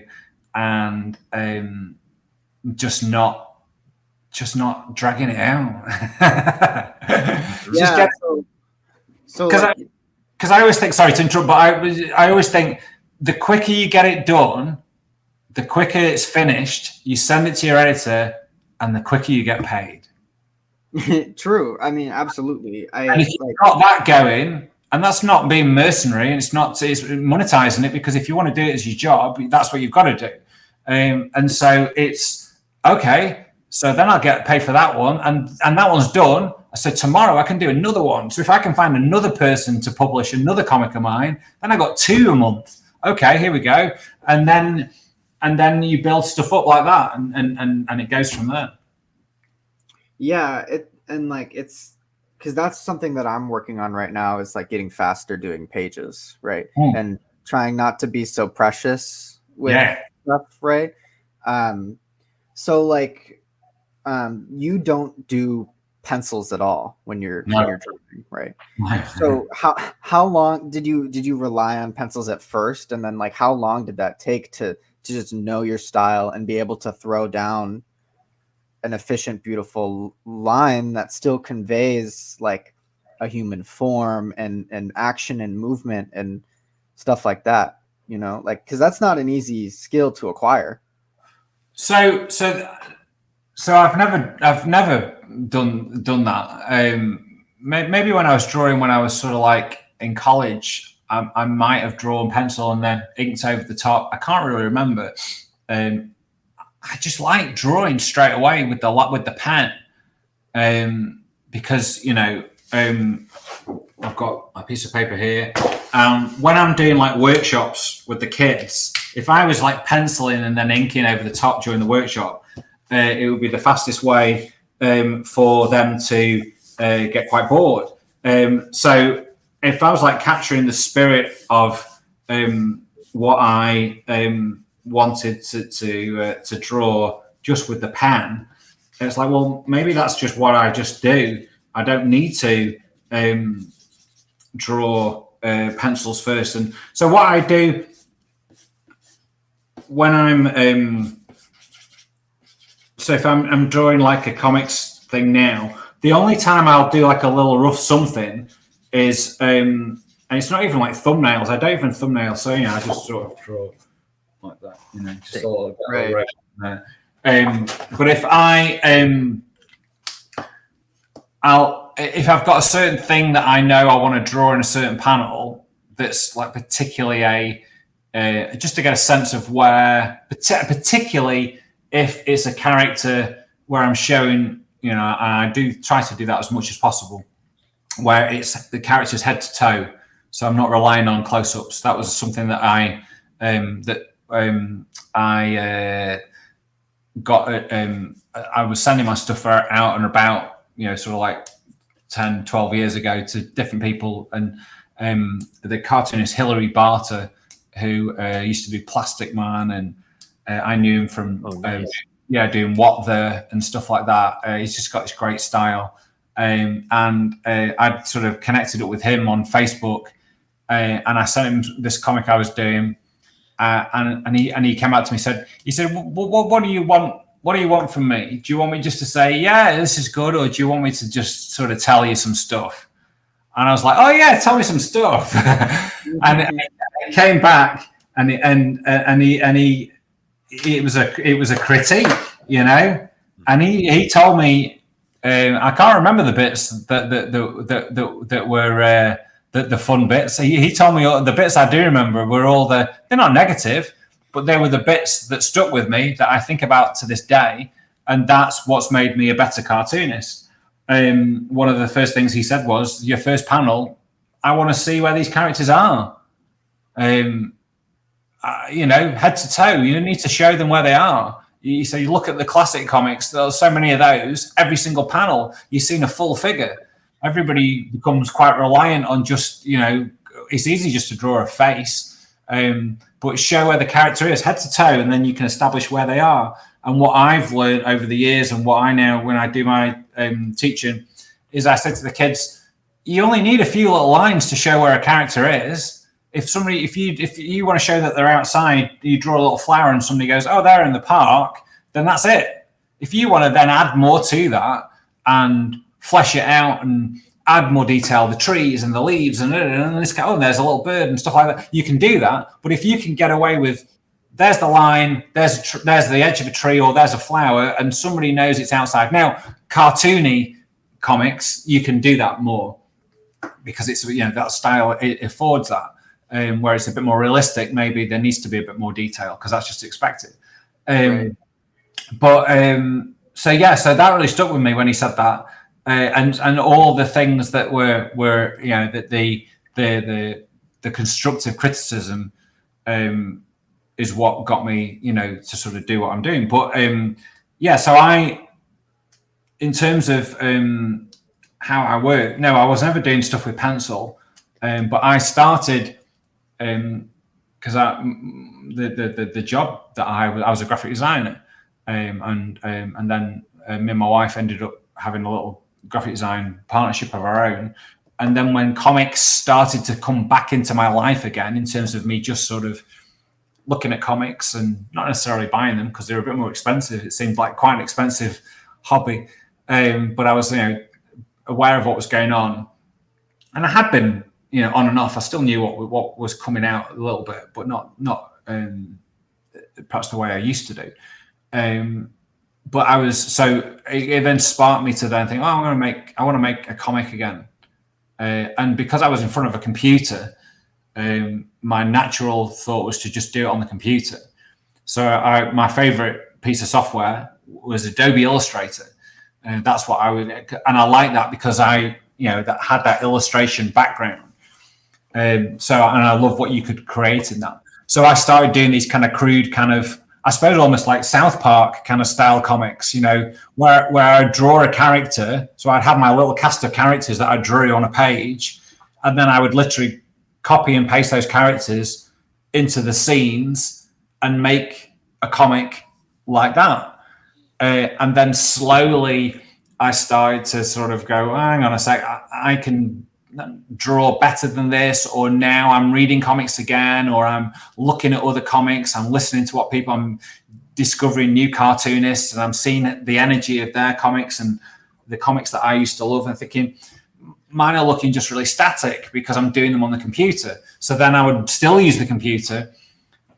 and just not dragging it out. Because I always think, sorry to interrupt, but I always think the quicker you get it done, the quicker it's finished, you send it to your editor, and the quicker you get paid. True. I mean, absolutely. And if you've got that going, and that's not being mercenary, and it's monetizing it, because if you want to do it as your job, that's what you've got to do. And so Okay, so then I'll get paid for that one, and that one's done. So tomorrow I can do another one. So if I can find another person to publish another comic of mine, then I got 2 a month. Okay, here we go. And then you build stuff up like that, and it goes from there. Yeah, it's because that's something that I'm working on right now, is like getting faster doing pages, right? And trying not to be so precious with stuff, right? So like, you don't do pencils at all when you're drawing, right? So how long did you rely on pencils at first, and then like how long did that take to just know your style and be able to throw down an efficient, beautiful line that still conveys like a human form and action and movement and stuff like that, you know, like, because that's not an easy skill to acquire. So I've never done that. Maybe when I was drawing, when I was sort of like in college, I might have drawn pencil and then inked over the top. I can't really remember. I just like drawing straight away with the pen, because I've got a piece of paper here. When I'm doing like workshops with the kids, if I was like penciling and then inking over the top during the workshop, it would be the fastest way for them to get quite bored. So if I was like capturing the spirit of what I wanted to draw just with the pen, it's like, well, maybe that's just what I just do. I don't need to draw pencils first. And so what I do when I'm so if I'm drawing like a comics thing now, the only time I'll do like a little rough something is and it's not even like thumbnails. I don't even thumbnail, so I just sort of draw like that, just a little bit of red there. But if if I've got a certain thing that I know I want to draw in a certain panel, that's like particularly just to get a sense of where, particularly if it's a character where I'm showing, and I do try to do that as much as possible, where it's the character's head to toe, so I'm not relying on close-ups. That was something that I got. I was sending my stuff out and about, sort of like 10, 12 years ago to different people, and the cartoonist Hilary Barter, who used to do Plastic Man, and I knew him from doing What The and stuff like that. He's just got this great style, and I'd sort of connected up with him on Facebook, and I sent him this comic I was doing, and he came out to me. He said, what do you want? What do you want from me? Do you want me just to say, yeah, this is good, or do you want me to just sort of tell you some stuff? And I was like, oh yeah, tell me some stuff. And he came back, and it was a critique, and he told me, I can't remember the bits that were the fun bits. He told me the bits I do remember were they're not negative, but they were the bits that stuck with me that I think about to this day, and that's what's made me a better cartoonist. One of the first things he said was, your first panel, I want to see where these characters are. Head to toe. You need to show them where they are. So you look at the classic comics, there's so many of those, every single panel, you've seen a full figure. Everybody becomes quite reliant on just, it's easy just to draw a face, but show where the character is, head to toe, and then you can establish where they are. And what I've learned over the years, and what I know when I do my teaching, is I said to the kids, you only need a few little lines to show where a character is. If you want to show that they're outside, you draw a little flower and somebody goes, oh, they're in the park, then that's it. If you want to then add more to that and flesh it out and add more detail, the trees and the leaves and this guy, oh, there's a little bird and stuff like that, you can do that. But if you can get away with, there's the line, there's the edge of a tree, or there's a flower, and somebody knows it's outside. Now, cartoony comics, you can do that more because it's that style, it affords that. Where it's a bit more realistic, maybe there needs to be a bit more detail because that's just expected. Right. but so that really stuck with me when he said that, and all the things that were that the constructive criticism is what got me to sort of do what I'm doing. But so in terms of how I work, no, I was never doing stuff with pencil, but I started because the job that I was a graphic designer, and then me and my wife ended up having a little graphic design partnership of our own. And then when comics started to come back into my life again, in terms of me just sort of looking at comics and not necessarily buying them because they're a bit more expensive. It seemed like quite an expensive hobby, but I was aware of what was going on, and I had been on and off. I still knew what was coming out a little bit, but not perhaps the way I used to do. But I was it then sparked me to then think, I want to make a comic again. And because I was in front of a computer, my natural thought was to just do it on the computer. So my favorite piece of software was Adobe Illustrator. And that's what I would, and I like that because I that had that illustration background. And I love what you could create in that. So I started doing these kind of crude I suppose almost like South Park kind of style comics, where I'd draw a character. So I'd have my little cast of characters that I drew on a page, and then I would literally copy and paste those characters into the scenes and make a comic like that. And then slowly I started to sort of go, hang on a sec, I can draw better than this, or now I'm reading comics again, or I'm looking at other comics, I'm listening to what people, I'm discovering new cartoonists, and I'm seeing the energy of their comics and the comics that I used to love, and thinking mine are looking just really static because I'm doing them on the computer. So then I would still use the computer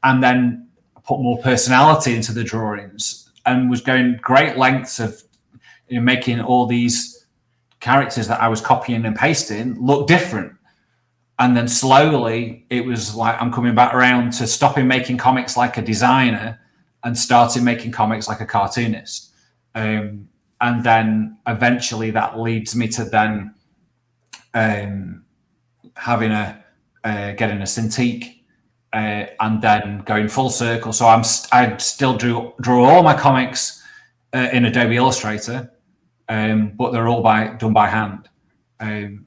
and then put more personality into the drawings, and was going great lengths of making all these characters that I was copying and pasting look different. And then slowly it was like I'm coming back around to stopping making comics like a designer and starting making comics like a cartoonist. And then eventually that leads me to then having getting a Cintiq, and then going full circle. So I still draw all my comics in Adobe Illustrator, but they're all done by hand.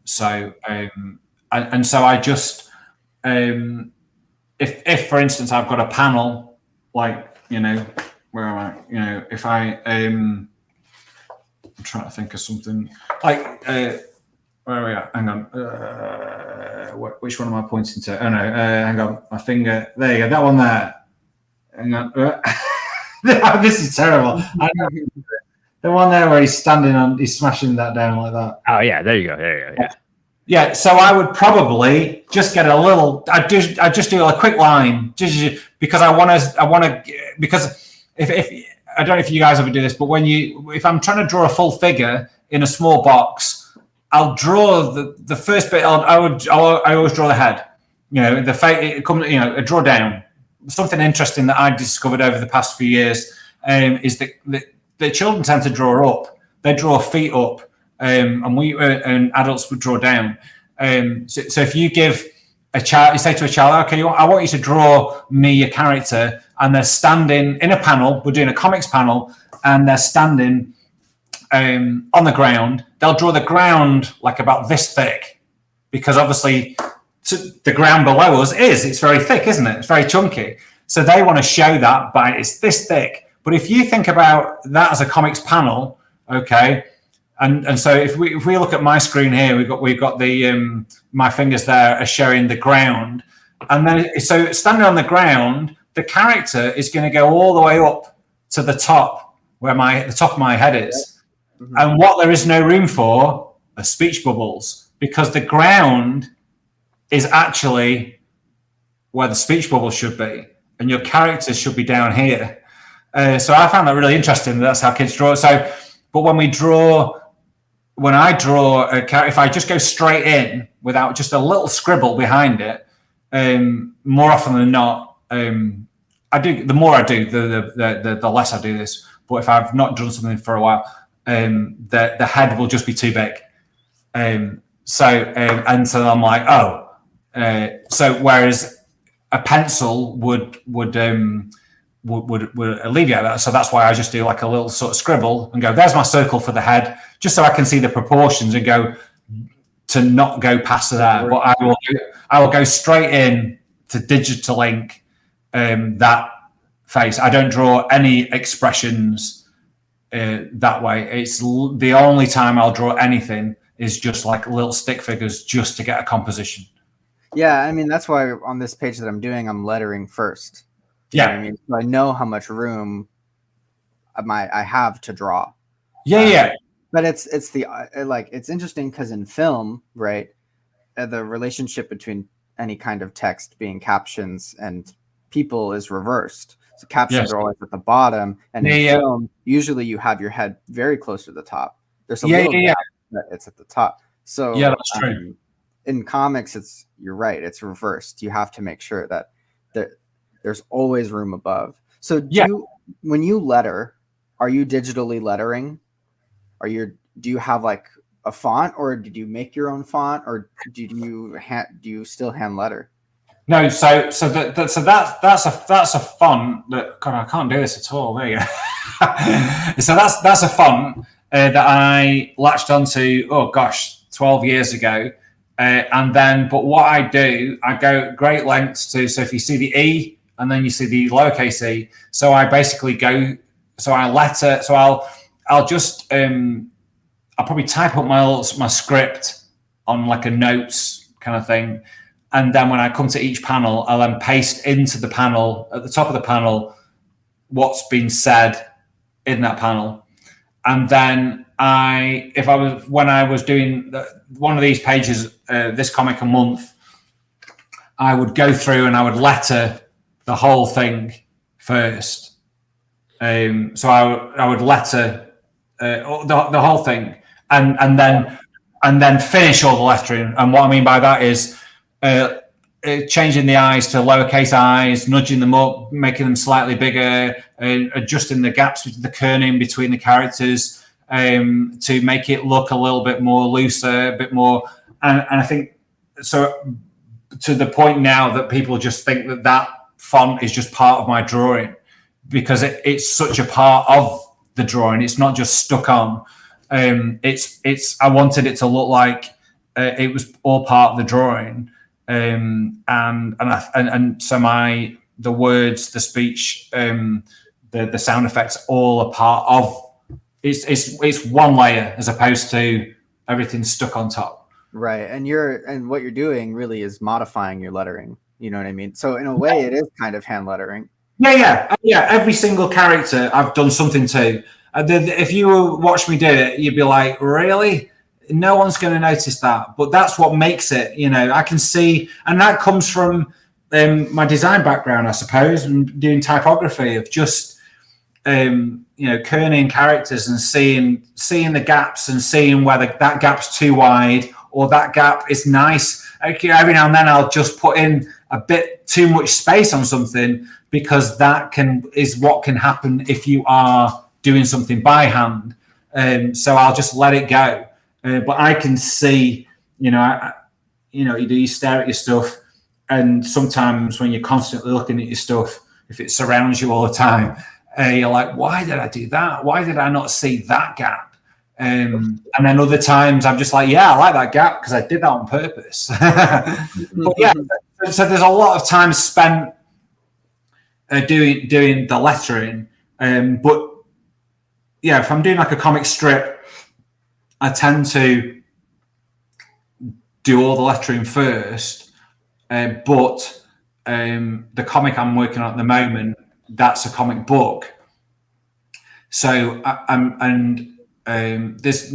So I just, if for instance I've got a panel, like where am I? If I'm trying to think of something like where are we at? Hang on, which one am I pointing to? Oh no, hang on, my finger. There you go, that one there. Hang on. This is terrible. The one there where he's smashing that down like that. Oh yeah, there you go. Yeah. Yeah. So I would probably just get I just do a quick line, just because I want to, because if I don't know if you guys ever do this, but if I'm trying to draw a full figure in a small box, I'll draw the first bit. I always draw the head. The face. It comes. A draw down. Something interesting that I discovered over the past few years is that the children tend to draw up. They draw feet up, and adults would draw down. So if you give a child, you say to a child, okay, I want you to draw me a character, and they're standing in a panel. We're doing a comics panel, and they're standing on the ground. They'll draw the ground like about this thick, because obviously the ground below us it's very thick, isn't it? It's very chunky. So they want to show that by it's this thick. But if you think about that as a comics panel, okay, and so if we look at my screen here, we've got the my fingers there are showing the ground, and then so standing on the ground, the character is going to go all the way up to the top where the top of my head is, and what there is no room for are speech bubbles, because the ground is actually where the speech bubbles should be, and your characters should be down here. So I found that really interesting. That's how kids draw. So, but when I draw a character, if I just go straight in without just a little scribble behind it, more often than not, I do. The more I do, the less I do this. but if I've not done something for a while, the head will just be too big. So I'm like, oh, so whereas a pencil would alleviate that. So that's why I just do like a little sort of scribble and go, there's my circle for the head, just so I can see the proportions and go to not go past that. But I will go straight in to digital ink that face. I don't draw any expressions that way. It's the only time I'll draw anything is just like little stick figures just to get a composition. Yeah, I mean, that's why on this page that I'm doing, I'm lettering first. Yeah, I mean, so I know how much room I have to draw. Yeah. But it's interesting because in film, right, the relationship between any kind of text being captions and people is reversed. So captions are always at the bottom, and in film, usually you have your head very close to the top. There's a little gap, but it's at the top. So that's true. In comics, you're right, it's reversed. You have to make sure that there's always room above. So when you letter, are you digitally lettering? Do you have like a font, or did you make your own font, or do you still hand letter? No, so that's a font that, God, I can't do this at all. There you go. So that's a font that I latched onto 12 years ago. But what I do, I go great lengths to, so if you see the E and then you see the lowercase e, so I basically go, so I letter, so I'll just, I'll probably type up my script on like a notes kind of thing. And then when I come to each panel, I'll then paste into the panel, at the top of the panel, what's been said in that panel. And then when I was doing one of these pages, this comic a month, I would go through and I would letter the whole thing first. So I would letter the whole thing, and then finish all the lettering. And what I mean by that is changing the eyes to lowercase i's, nudging them up, making them slightly bigger, adjusting the gaps, the kerning between the characters, to make it look a little bit more looser, a bit more. And I think so, to the point now that people just think that font is just part of my drawing, because it's such a part of the drawing. It's not just stuck on. I wanted it to look like it was all part of the drawing. And so the words, the speech, the sound effects, all a part of. It's one layer as opposed to everything stuck on top. Right, and what you're doing really is modifying your lettering. You know what I mean? So in a way, it is kind of hand lettering. Yeah. Every single character I've done something to. If you watch me do it, you'd be like, really? No one's going to notice that. But that's what makes it. I can see, and that comes from my design background, I suppose, and doing typography of just kerning characters and seeing the gaps and seeing whether that gap's too wide or that gap is nice. Every now and then I'll just put in a bit too much space on something, because that is what can happen if you are doing something by hand. So I'll just let it go. But I can see, you stare at your stuff, and sometimes when you're constantly looking at your stuff, if it surrounds you all the time, you're like, why did I do that? Why did I not see that gap? And then other times I'm just like, yeah, I like that gap because I did that on purpose. But yeah, so there's a lot of time spent doing the lettering. But yeah, if I'm doing like a comic strip, I tend to do all the lettering first. But the comic I'm working on at the moment, that's a comic book. So there's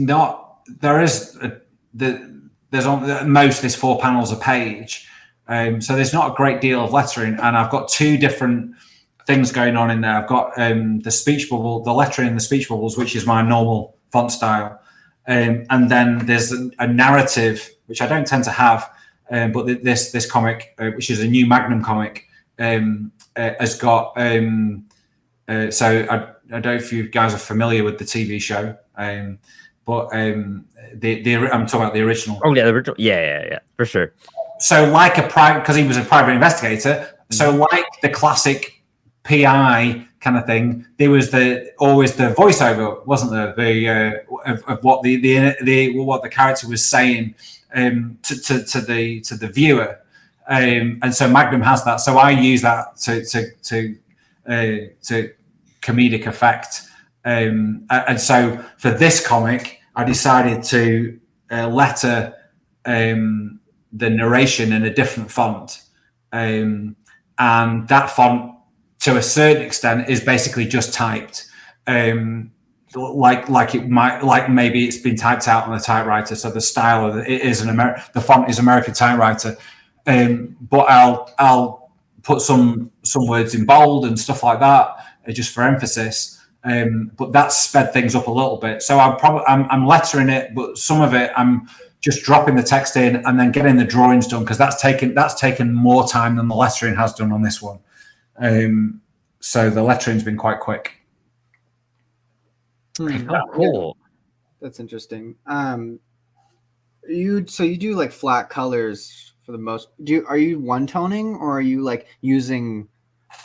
at most there's 4 panels a page. So there's not a great deal of lettering, and I've got 2 different things going on in there. I've got the speech bubble, the lettering in the speech bubbles, which is my normal font style. And then there's a narrative, which I don't tend to have, but this comic, which is a new Magnum comic, has got. So don't know if you guys are familiar with the TV show, but I'm talking about the original. Oh yeah, the original. Yeah, for sure. So like because he was a private investigator, so like the classic PI kind of thing, there was always the voiceover, wasn't there? Of what what the character was saying to the viewer, and so Magnum has that. So I use that to comedic effect, and so for this comic, I decided to letter the narration in a different font, and that font, to a certain extent, is basically just typed, like it might, like maybe it's been typed out on a typewriter. So the style of it is the font is American typewriter, but I'll put some words in bold and stuff like that, just for emphasis. But that's sped things up a little bit. So I'm lettering it, but some of it I'm just dropping the text in and then getting the drawings done, because that's taken more time than the lettering has done on this one. So the lettering's been quite quick. Oh, cool. That's interesting. You do like flat colors for the most. Are you one toning, or are you like using?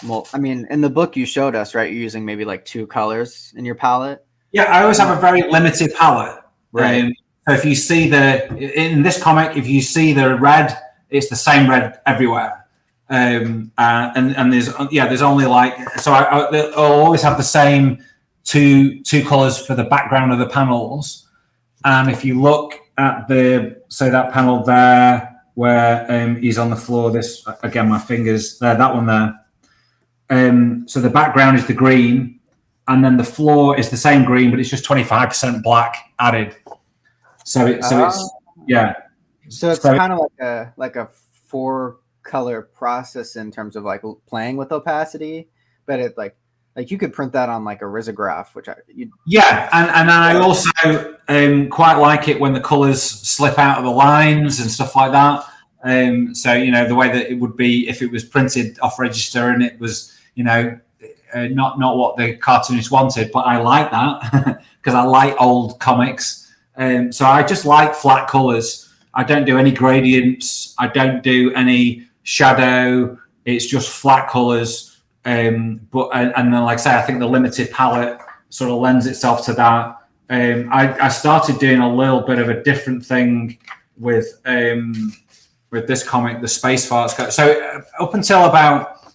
Well, I mean, in the book you showed us, right? You're using maybe like 2 colors in your palette. Yeah, I always have a very limited palette. Right. So if you see in this comic, if you see the red, it's the same red everywhere. And there's only like, so I'll always have the same two colors for the background of the panels. And if you look at that panel there where he's on the floor, this, again, my fingers there, that one there. So the background is the green, and then the floor is the same green, but it's just 25% black added. So it's kind of like a 4-color process in terms of like playing with opacity, but it like you could print that on like a risograph, which and I also quite like it when the colors slip out of the lines and stuff like that. So the way that it would be if it was printed off register and it was not what the cartoonist wanted, but I like that because I like old comics. So I just like flat colors. I don't do any gradients. I don't do any shadow. It's just flat colors. And then, like I say, I think the limited palette sort of lends itself to that. I started doing a little bit of a different thing with this comic, the Space Farts. So up until about,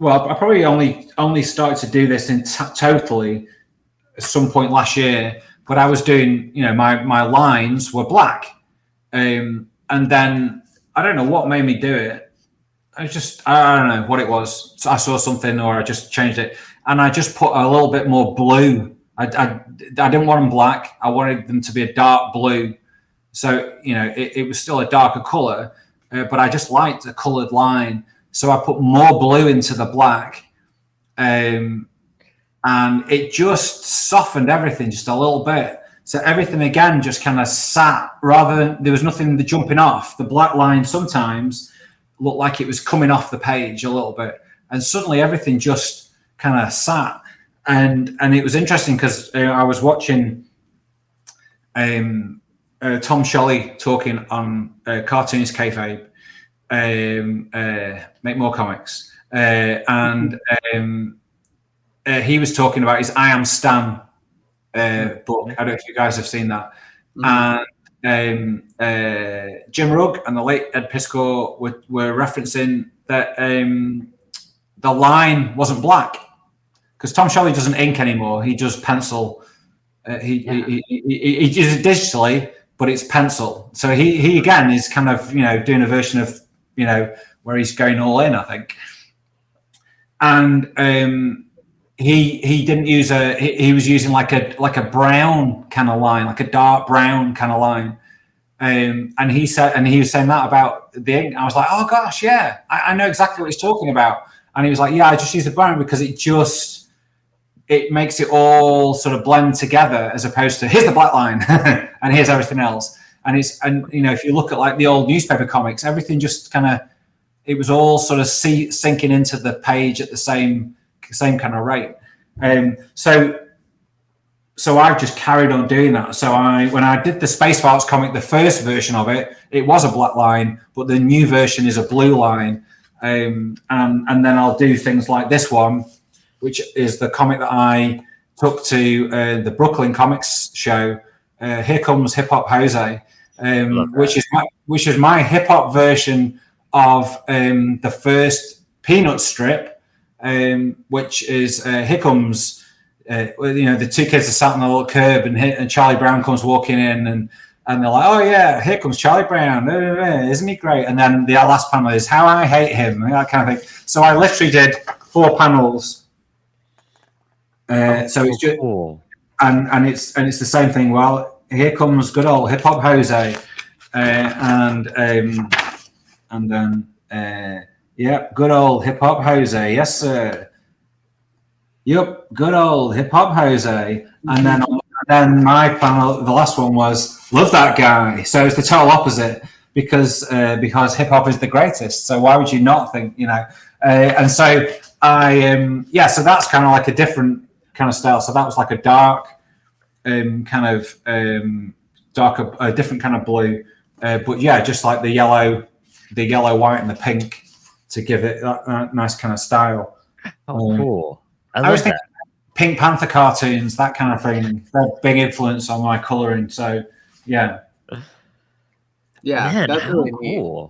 I probably only started to do this in totally at some point last year. But I was doing, my lines were black. And then I don't know what made me do it. I don't know what it was. So I saw something or I just changed it. And I just put a little bit more blue. I didn't want them black. I wanted them to be a dark blue. So, it was still a darker color, but I just liked a colored line. So I put more blue into the black. And it just softened everything just a little bit. So everything again just kind of sat, rather than there was nothing jumping off. The black line sometimes looked like it was coming off the page a little bit. And suddenly everything just kind of sat. And it was interesting because I was watching Tom Sholly talking on Cartoonist Kayfabe, Make More Comics. He was talking about his I Am Stan book. I don't know if you guys have seen that. And Jim Rugg and the late Ed Pisco were referencing that the line wasn't black, because Tom Sholly doesn't ink anymore. He does pencil. He does it digitally, but it's pencil. So he again is kind of doing a version of where he's going all in, I think. And he didn't use he was using like a brown kind of line, like a dark brown kind of line. And he was saying that about the ink. I was like, oh gosh, yeah, I know exactly what he's talking about. And he was like, yeah, I just use the brown because it makes it all sort of blend together, as opposed to here's the black line and here's everything else. And if you look at like the old newspaper comics, everything just kind of, it was all sort of sinking into the page at the same same kind of rate. So I've just carried on doing that. So when I did the Spaceballs comic, the first version of it, it was a black line, but the new version is a blue line. And then I'll do things like this one, which is the comic that I took to the Brooklyn Comics show. Here Comes Hip Hop Jose, which is my hip hop version of the first Peanut strip, which is Here Comes. The two kids are sat on the little curb, and Charlie Brown comes walking in, and they're like, "Oh yeah, here comes Charlie Brown, isn't he great?" And then the last panel is "How I Hate Him," that kind of thing. So I literally did 4 panels. So it's just cool. and it's the same thing. Well, here comes good old Hip Hop Jose, and then good old Hip Hop Jose, yes sir. Yep, good old Hip Hop Jose. And then my panel, the last one was Love That Guy. So it's the total opposite because hip hop is the greatest. So why would you not think, and so so that's kind of like a different kind of style. So that was like a dark darker, a different kind of blue. But yeah, just like the yellow, white, and the pink to give it that nice kind of style. Oh, cool. I was thinking Pink Panther cartoons, that kind of thing. They're a big influence on my coloring. So, yeah. Yeah, man, that's really cool.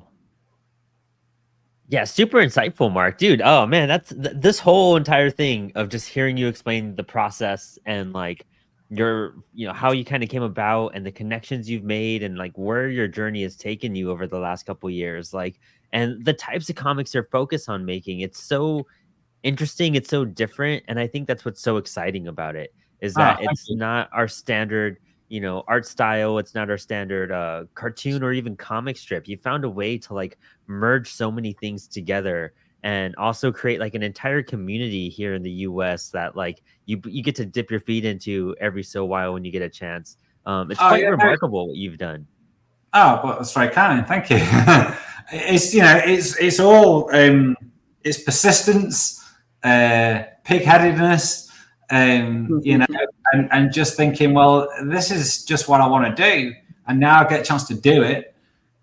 Neat. Yeah, super insightful, Mark. Dude, oh man, that's this whole entire thing of just hearing you explain the process and like your, how you kind of came about and the connections you've made and like where your journey has taken you over the last couple of years, like, and the types of comics you're focused on making. It's so interesting, it's so different, and I think that's what's so exciting about it is that it's not our standard art style. It's not our standard cartoon or even comic strip. You found a way to like merge so many things together and also create like an entire community here in the US that like you get to dip your feet into every so while when you get a chance. It's quite remarkable what you've done. Oh, well, that's very kind, thank you. It's all it's persistence, pig-headedness, and just thinking, well, this is just what I want to do, and now I get a chance to do it.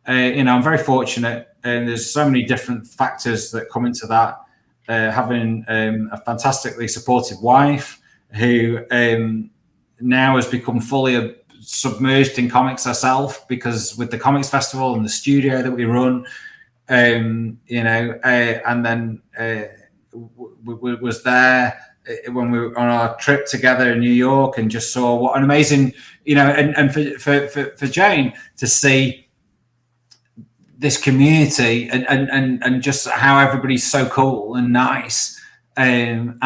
I'm very fortunate, and there's so many different factors that come into that. Having a fantastically supportive wife who now has become fully submerged in comics herself, because with the Comics Festival and the studio that we run, and then was there when we were on our trip together in New York and just saw what an amazing, and for Jane to see this community and just how everybody's so cool and nice, and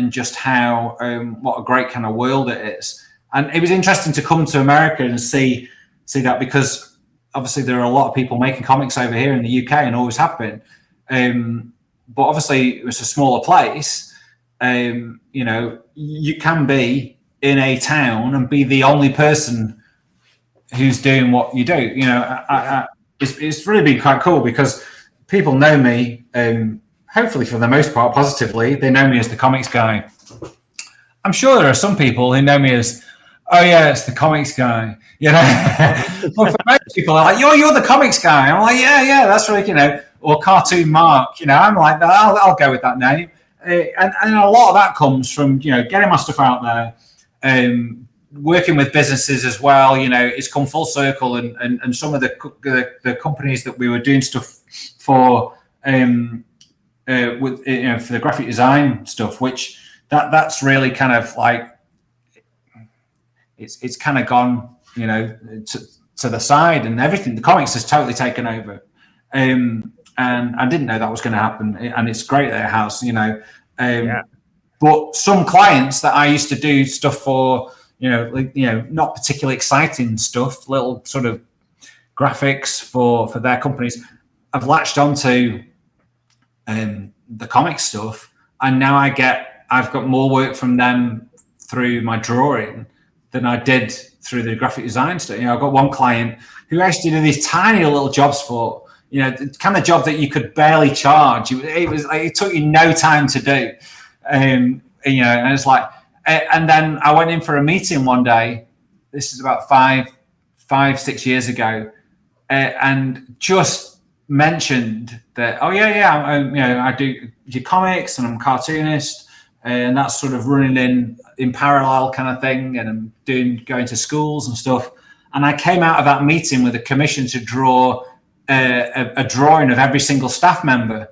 just how what a great kind of world it is. And it was interesting to come to America and see that, because obviously there are a lot of people making comics over here in the UK and always have been. But obviously it was a smaller place. You can be in a town and be the only person who's doing what you do. It's really been quite cool because people know me, hopefully for the most part positively. They know me as the comics guy. I'm sure there are some people who know me as, oh yeah, it's the comics guy. But for most people, they're like, you're the comics guy. I'm like, yeah, that's right. Or Cartoon Mark. I'm like, I'll go with that name. And a lot of that comes from getting my stuff out there, working with businesses as well. It's come full circle, and some of the companies that we were doing stuff for, with for the graphic design stuff, which that's really kind of like it's kind of gone to the side, and everything. The comics has totally taken over. And I didn't know that was going to happen, and it's great that it has, But some clients that I used to do stuff for, not particularly exciting stuff, little sort of graphics for their companies, I've latched onto the comic stuff, and now I've got more work from them through my drawing than I did through the graphic design stuff. I've got one client who I used to do these tiny little jobs for. the kind of job that you could barely charge. It took you no time to do. And it's like, and then I went in for a meeting one day. This is about 6 years ago, and just mentioned that, I do comics and I'm a cartoonist, and that's sort of running in parallel kind of thing, and I'm going to schools and stuff. And I came out of that meeting with a commission to draw a drawing of every single staff member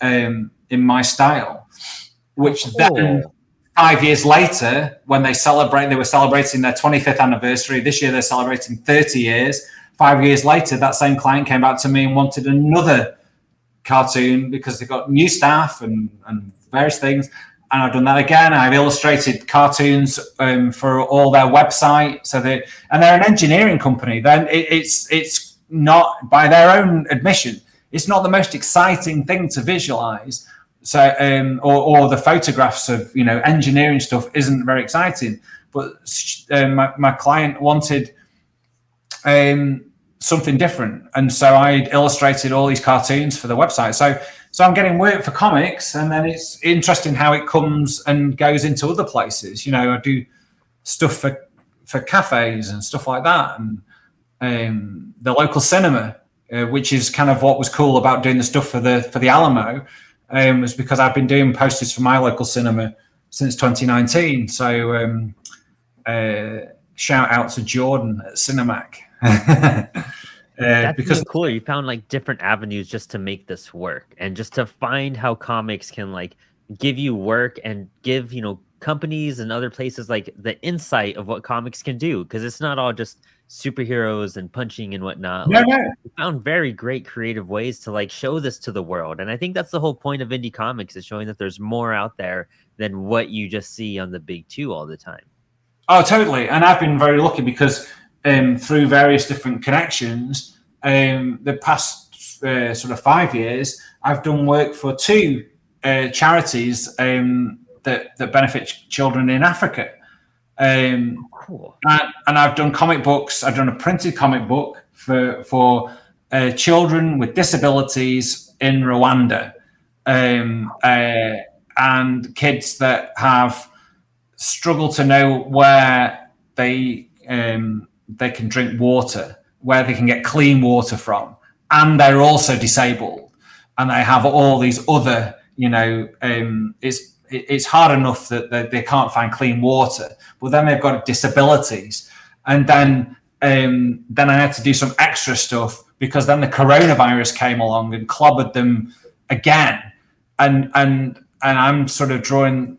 in my style, which then 5 years later, when they were celebrating their 25th anniversary. This year they're celebrating 30 years. 5 years later, that same client came back to me and wanted another cartoon because they got new staff and various things. And I've done that again. I've illustrated cartoons for all their website. And they're an engineering company. Then it's not, by their own admission, it's not the most exciting thing to visualize. So, or the photographs of engineering stuff isn't very exciting. But my client wanted something different, and so I illustrated all these cartoons for the website. So I'm getting work for comics, and then it's interesting how it comes and goes into other places. I do stuff for cafes and stuff like that, and the local cinema, which is kind of what was cool about doing the stuff for the Alamo, was because I've been doing posters for my local cinema since 2019. So shout out to Jordan at Cinemac. That's because even cooler. You found like different avenues just to make this work, and just to find how comics can like give you work and give companies and other places like the insight of what comics can do, because it's not all just superheroes and punching and whatnot. No. We found very great creative ways to like show this to the world, and I think that's the whole point of indie comics, is showing that there's more out there than what you just see on the big two all the time. Oh, totally. And I've been very lucky because through various different connections, the past sort of 5 years, I've done work for two charities that benefit children in Africa. Cool. And I've done comic books. I've done a printed comic book for children with disabilities in Rwanda, and kids that have struggled to know where they can drink water, where they can get clean water from, and they're also disabled, and they have all these other, it's hard enough that they can't find clean water, but then they've got disabilities, and then I had to do some extra stuff because then the coronavirus came along and clobbered them again, and I'm sort of drawing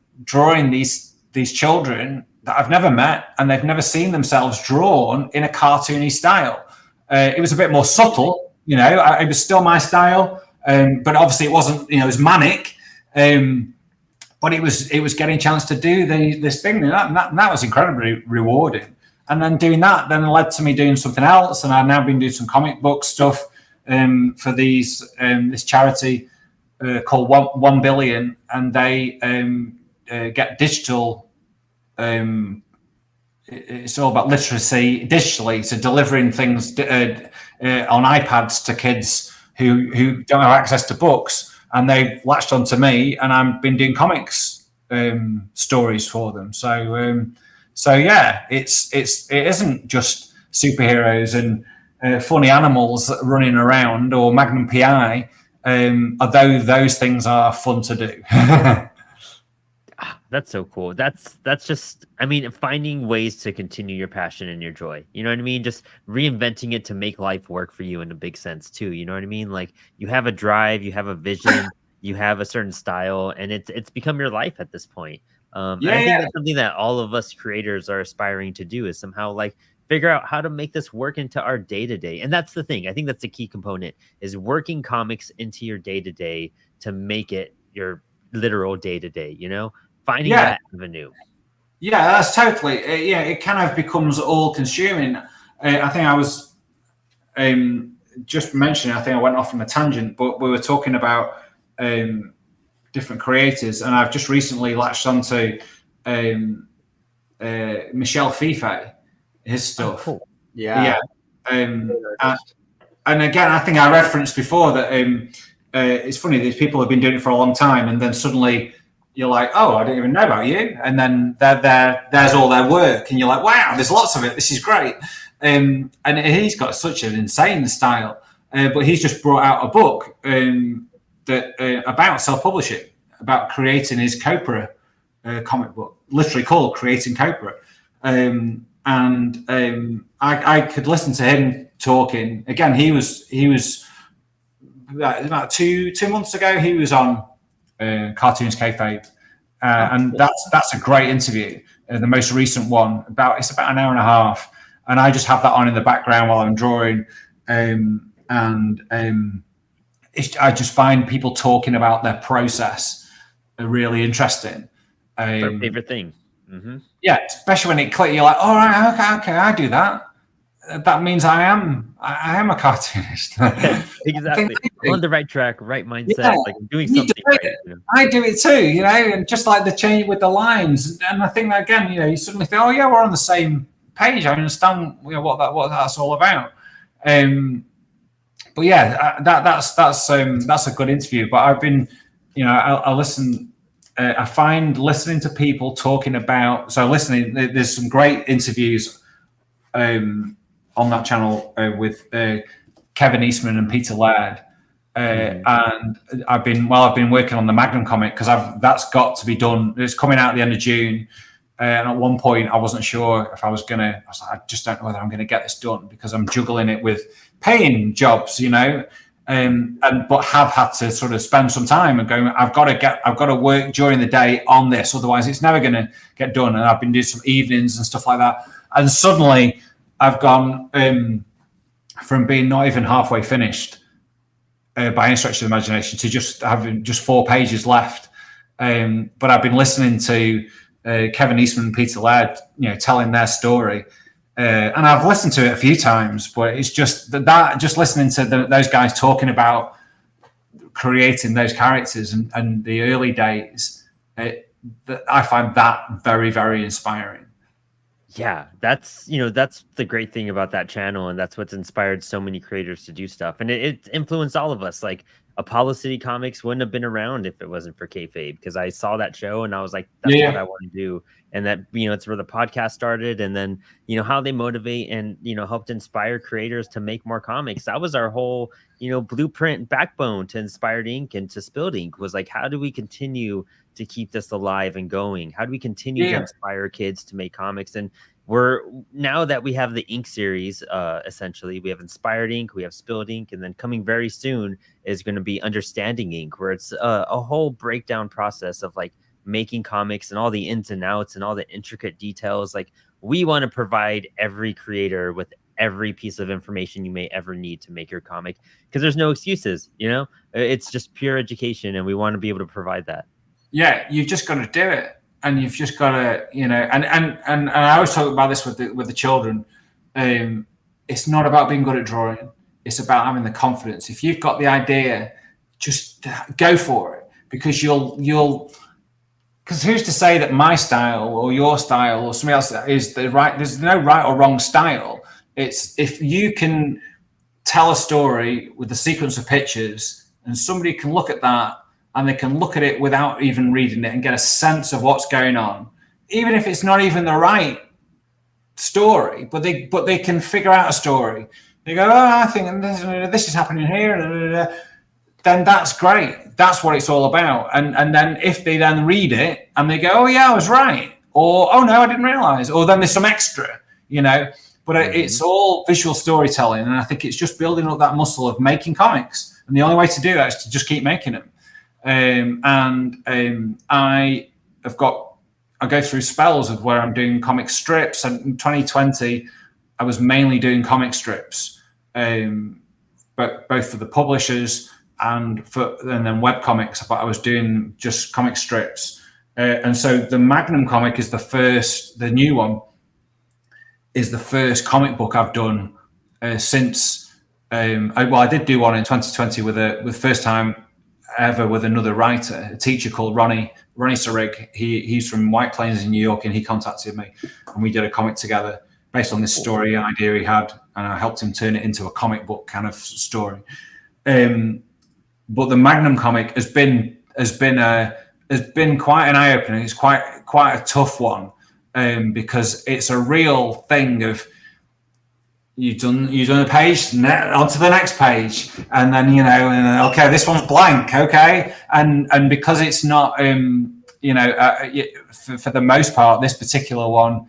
these children that I've never met, and they've never seen themselves drawn in a cartoony style. It was a bit more subtle, it was still my style, but obviously it wasn't, it was manic, but it was getting a chance to do this thing, and that was incredibly rewarding. And then doing that then led to me doing something else, and I've now been doing some comic book stuff for this charity called 1 Billion, and they get digital. It's all about literacy digitally, so delivering things on iPads to kids who don't have access to books, and they've latched onto me, and I've been doing comics stories for them. So yeah, it isn't just superheroes and funny animals running around or Magnum PI, although those things are fun to do. That's so cool. That's just, finding ways to continue your passion and your joy. You know what I mean? Just reinventing it to make life work for you in a big sense too. You know what I mean? Like, you have a drive, you have a vision, you have a certain style, and it's become your life at this point. I think that's something that all of us creators are aspiring to do, is somehow like figure out how to make this work into our day-to-day. And that's the thing. I think that's the key component, is working comics into your day-to-day to make it your literal day-to-day, finding that avenue. Yeah, that's totally. It kind of becomes all consuming. I think I was just mentioning, I think I went off on a tangent, but we were talking about different creators, and I've just recently latched onto Michel Fife, his stuff. Oh, cool. Yeah. and again, I think I referenced before that it's funny. These people have been doing it for a long time, and then suddenly you're like, oh, I didn't even know about you. And then there's all their work, and you're like, wow, there's lots of it. This is great. And he's got such an insane style. But he's just brought out a book about self-publishing, about creating his Copra comic book, literally called Creating Copra. I could listen to him talking. Again, he was about two months ago. He was on Cartoons Kayfabe, and that's a great interview. The most recent one, it's about an hour and a half, and I just have that on in the background while I'm drawing. I just find people talking about their process really interesting. Our favorite thing. Mm-hmm. Yeah, especially when it clicks, you're like, all right, okay, I do that. That means I am a cartoonist. Exactly. I'm on the right track, right mindset. Yeah, like I'm doing something right. You know? I do it too, and just like the change with the lines. And I think that again, you suddenly think, oh yeah, we're on the same page. I understand what that's all about. But yeah, that's a good interview. But I've been, I listen. I find listening to people talking about. There's some great interviews on that channel with Kevin Eastman and Peter Laird, and I've been working on the Magnum comic because that's got to be done. It's coming out at the end of June. And at one point, I wasn't sure if I was like, I just don't know whether I'm going to get this done because I'm juggling it with paying jobs, but have had to sort of spend some time and go. I've got to work during the day on this, otherwise it's never going to get done. And I've been doing some evenings and stuff like that. And suddenly, I've gone from being not even halfway finished by any stretch of the imagination to just having just 4 pages left. But I've been listening to Kevin Eastman and Peter Laird, telling their story, and I've listened to it a few times. But it's just that just listening to those guys talking about creating those characters and the early days, I find that very, very inspiring. Yeah, that's the great thing about that channel, and that's what's inspired so many creators to do stuff, and it influenced all of us. Like Apollo City Comics wouldn't have been around if it wasn't for kayfabe, because I saw that show and I was like, that's what I want to do. And that it's where the podcast started, and then how they motivate and helped inspire creators to make more comics. That was our whole blueprint backbone to Inspired Ink and to Spilled Ink, was like, how do we continue to keep this alive and going? How do we continue to inspire kids to make comics? And now that we have the Ink series, essentially we have Inspired Ink, we have Spilled Ink, and then coming very soon is going to be Understanding Ink, where it's a whole breakdown process of like making comics and all the ins and outs and all the intricate details. Like, we want to provide every creator with every piece of information you may ever need to make your comic, because there's no excuses. It's just pure education, and we want to be able to provide that. Yeah, you've just got to do it, and you've just got to, and I always talk about this with the children. It's not about being good at drawing; it's about having the confidence. If you've got the idea, just go for it, because you'll. Because who's to say that my style or your style or somebody else is the right? There's no right or wrong style. It's if you can tell a story with a sequence of pictures, and somebody can look at that and they can look at it without even reading it and get a sense of what's going on, even if it's not even the right story, but they can figure out a story. They go, oh, I think this is happening here. Then that's great. That's what it's all about. And then if they then read it and they go, oh yeah, I was right, or oh no, I didn't realize, or then there's some extra, But it's all visual storytelling, and I think it's just building up that muscle of making comics. And the only way to do that is to just keep making them. I go through spells of where I'm doing comic strips, and in 2020 I was mainly doing comic strips, but both for the publishers and then web comics, but I was doing just comic strips. And so the Magnum comic is the new one is the first comic book I've done since, I did do one in 2020 with first time ever with another writer, a teacher called Ronnie Sarig. He's from White Plains in New York, and he contacted me and we did a comic together. based on this story idea he had, and I helped him turn it into a comic book kind of story. But the Magnum comic has been quite an eye opener. It's quite a tough one, because it's a real thing of you've done a page, on to the next page, and then okay, this one's blank, okay, and because it's not for the most part, this particular one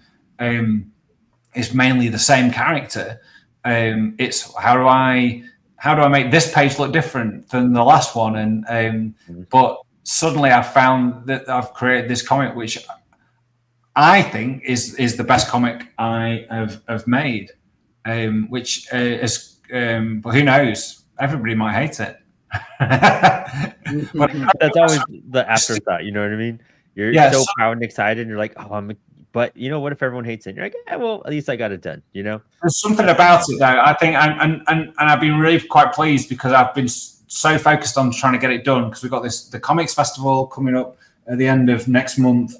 is mainly the same character. It's how do I make this page look different than the last one, and but suddenly I've found that I've created this comic which I think is the best comic I have made, which is but who knows, everybody might hate it. But that's always the afterthought, you know what I mean? You're so proud and excited, and you're like, but what if everyone hates it? And you're like, yeah, well, at least I got it done, There's something about it though, I think, and I've been really quite pleased because I've been so focused on trying to get it done, because we've got the comics festival coming up at the end of next month,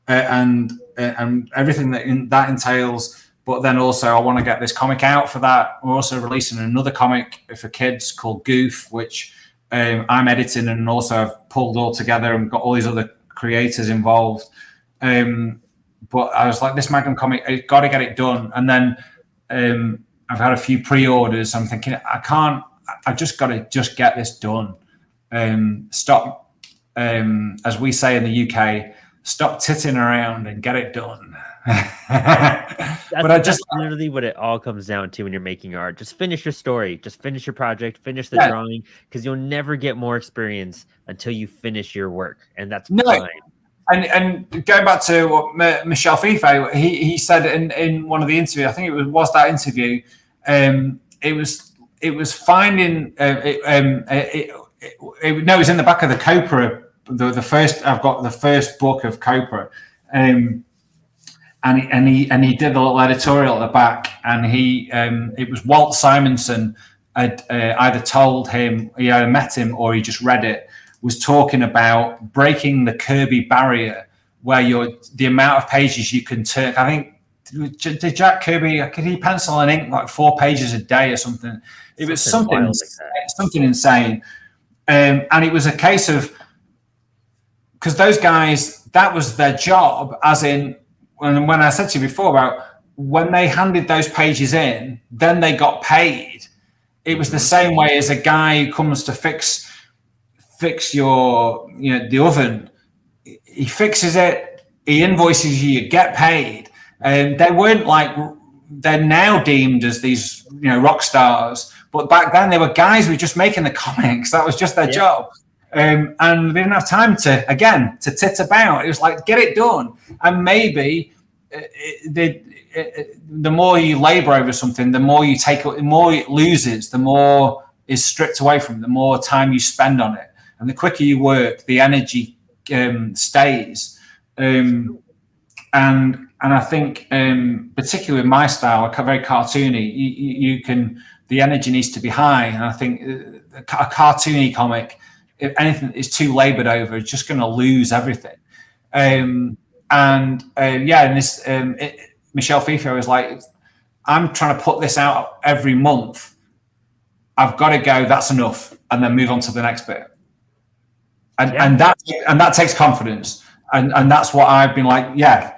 and everything that entails. But then also I want to get this comic out for that. We're also releasing another comic for kids called Goof, which I'm editing, and also I've pulled all together and got all these other creators involved. But I was like, this Magnum comic, I've got to get it done. And then I've had a few pre-orders. I'm thinking, I've just got to get this done. Stop, as we say in the UK, stop titting around and get it done. That's literally what it all comes down to when you're making art. Just finish your story, just finish your project, finish the drawing, because you'll never get more experience until you finish your work, and that's fine. And going back to what Michel FIFA, he said in one of the interviews, I think it was that interview, it was finding it was in the back of the Copra, the first, I've got the first book of Copra, and he did a little editorial at the back, and it was Walt Simonson had either told him, he either met him or he just read it, was talking about breaking the Kirby barrier, where the amount of pages you can turn. I think, did Jack Kirby, could he pencil and ink like 4 pages a day or something? It was something insane. And it was a case of, because those guys, that was their job, as in, when I said to you before about when they handed those pages in, then they got paid. It was the same way as a guy who comes to fix your, the oven. He fixes it, he invoices you, you get paid. And they weren't like, they're now deemed as these, rock stars. But back then they were guys who were just making the comics. That was just their job. And they didn't have time to tit about. It was like, get it done. And maybe the more you labor over something, the more you take, the more it loses, the more is stripped away from it, the more time you spend on it. And the quicker you work, the energy stays. And I think, particularly with my style, very cartoony, you can, the energy needs to be high. And I think a cartoony comic, if anything is too labored over, it's just going to lose everything. And this Michel FIFA was like, I'm trying to put this out every month. I've got to go. That's enough, and then move on to the next bit. And that takes confidence. And that's what I've been like. Yeah,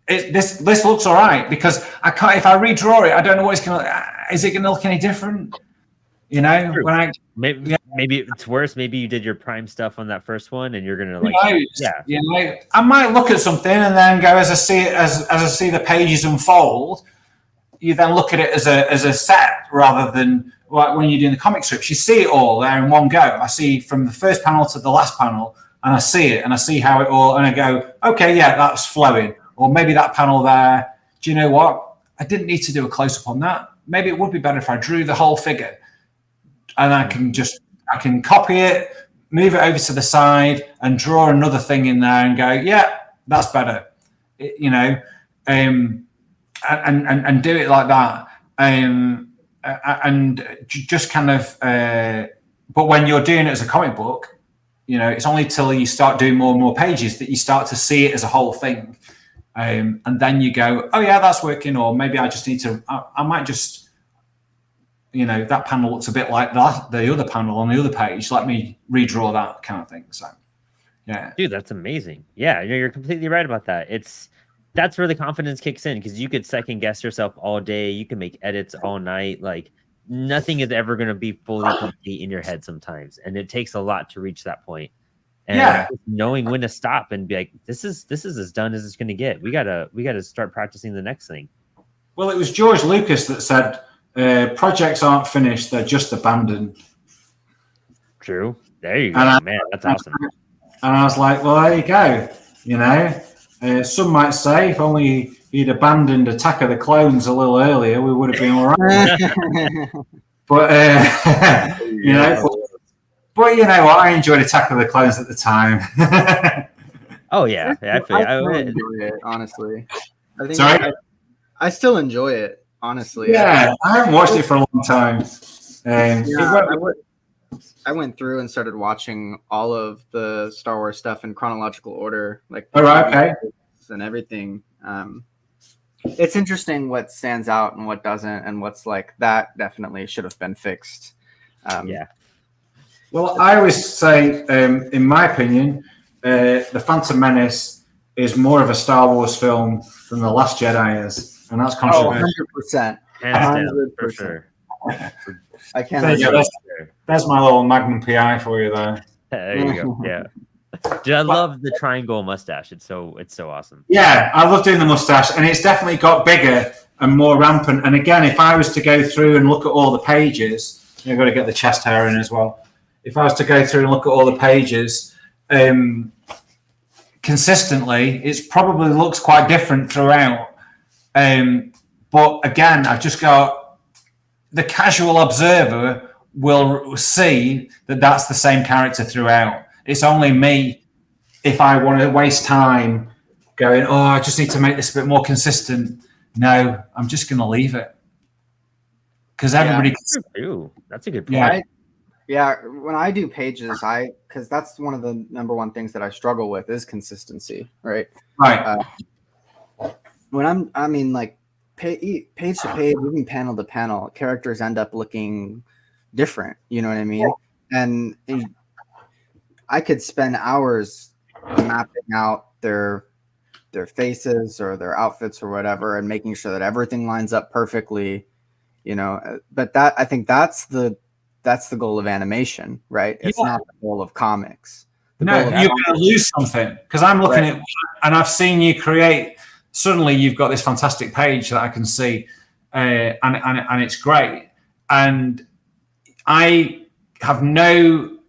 this looks all right, because I can't. If I redraw it, I don't know what it's going to. Is it going to look any different? When maybe it's worse. Maybe you did your prime stuff on that first one, and you're gonna I might look at something and then go, as I see the pages unfold, you then look at it as a set, rather than like when you're doing the comic strips. You see it all there in one go. I see from the first panel to the last panel, and I see it, and I see how it all, and I go, okay, yeah, that's flowing. Or maybe that panel there. Do you know what? I didn't need to do a close up on that. Maybe it would be better if I drew the whole figure. And I can copy it, move it over to the side, and draw another thing in there and go, yeah, that's better, and do it like that, and just kind of. But when you're doing it as a comic book, it's only till you start doing more and more pages that you start to see it as a whole thing, and then you go, oh yeah, that's working, or maybe I just need to. I might just, that panel looks a bit like that, the other panel on the other page. Let me redraw that kind of thing. So, yeah, dude, that's amazing. Yeah, you're completely right about that. That's where the confidence kicks in, because you could second guess yourself all day. You can make edits all night. Like nothing is ever going to be fully complete in your head sometimes, and it takes a lot to reach that point. And knowing when to stop and be like, this is as done as it's going to get. We gotta start practicing the next thing. Well, it was George Lucas that said, projects aren't finished, they're just abandoned. True. There you go, man. That's awesome. And I was like, well, there you go. Some might say if only he'd abandoned Attack of the Clones a little earlier, we would have been all right. But, but you know what? I enjoyed Attack of the Clones at the time. Oh, yeah. I still enjoy it, honestly. I still enjoy it, honestly. Yeah, I haven't watched it for a long time. I went through and started watching all of the Star Wars stuff in chronological order, like and everything. It's interesting what stands out and what doesn't, and what's like that definitely should have been fixed. Well, I always say, in my opinion, The Phantom Menace is more of a Star Wars film than The Last Jedi is, and that's controversial. 100%. Hands down, for sure. I can't. That's my little Magnum PI for you there. There you go. Yeah. Dude, I love the triangle mustache. It's so awesome. Yeah, I love doing the mustache, and it's definitely got bigger and more rampant. And again, if I was to go through and look at all the pages, you've got to get the chest hair in as well. If I was to go through and look at all the pages, consistently, it probably looks quite different throughout. But again, I've just got the casual observer will see that that's the same character throughout. It's only me, if I want to waste time going, oh, I just need to make this a bit more consistent. No, I'm just going to leave it. Because everybody... That's a good point. When I do pages, because that's one of the number one things that I struggle with is consistency, right? Right. When page to page, even panel to panel, characters end up looking different. You know what I mean? And I could spend hours mapping out their faces or their outfits or whatever, and making sure that everything lines up perfectly. But I think that's the goal of animation, right? It's not the goal of comics. You're going to lose something, because I'm looking at, and I've seen you create. Suddenly, you've got this fantastic page that I can see, and it's great. And I have no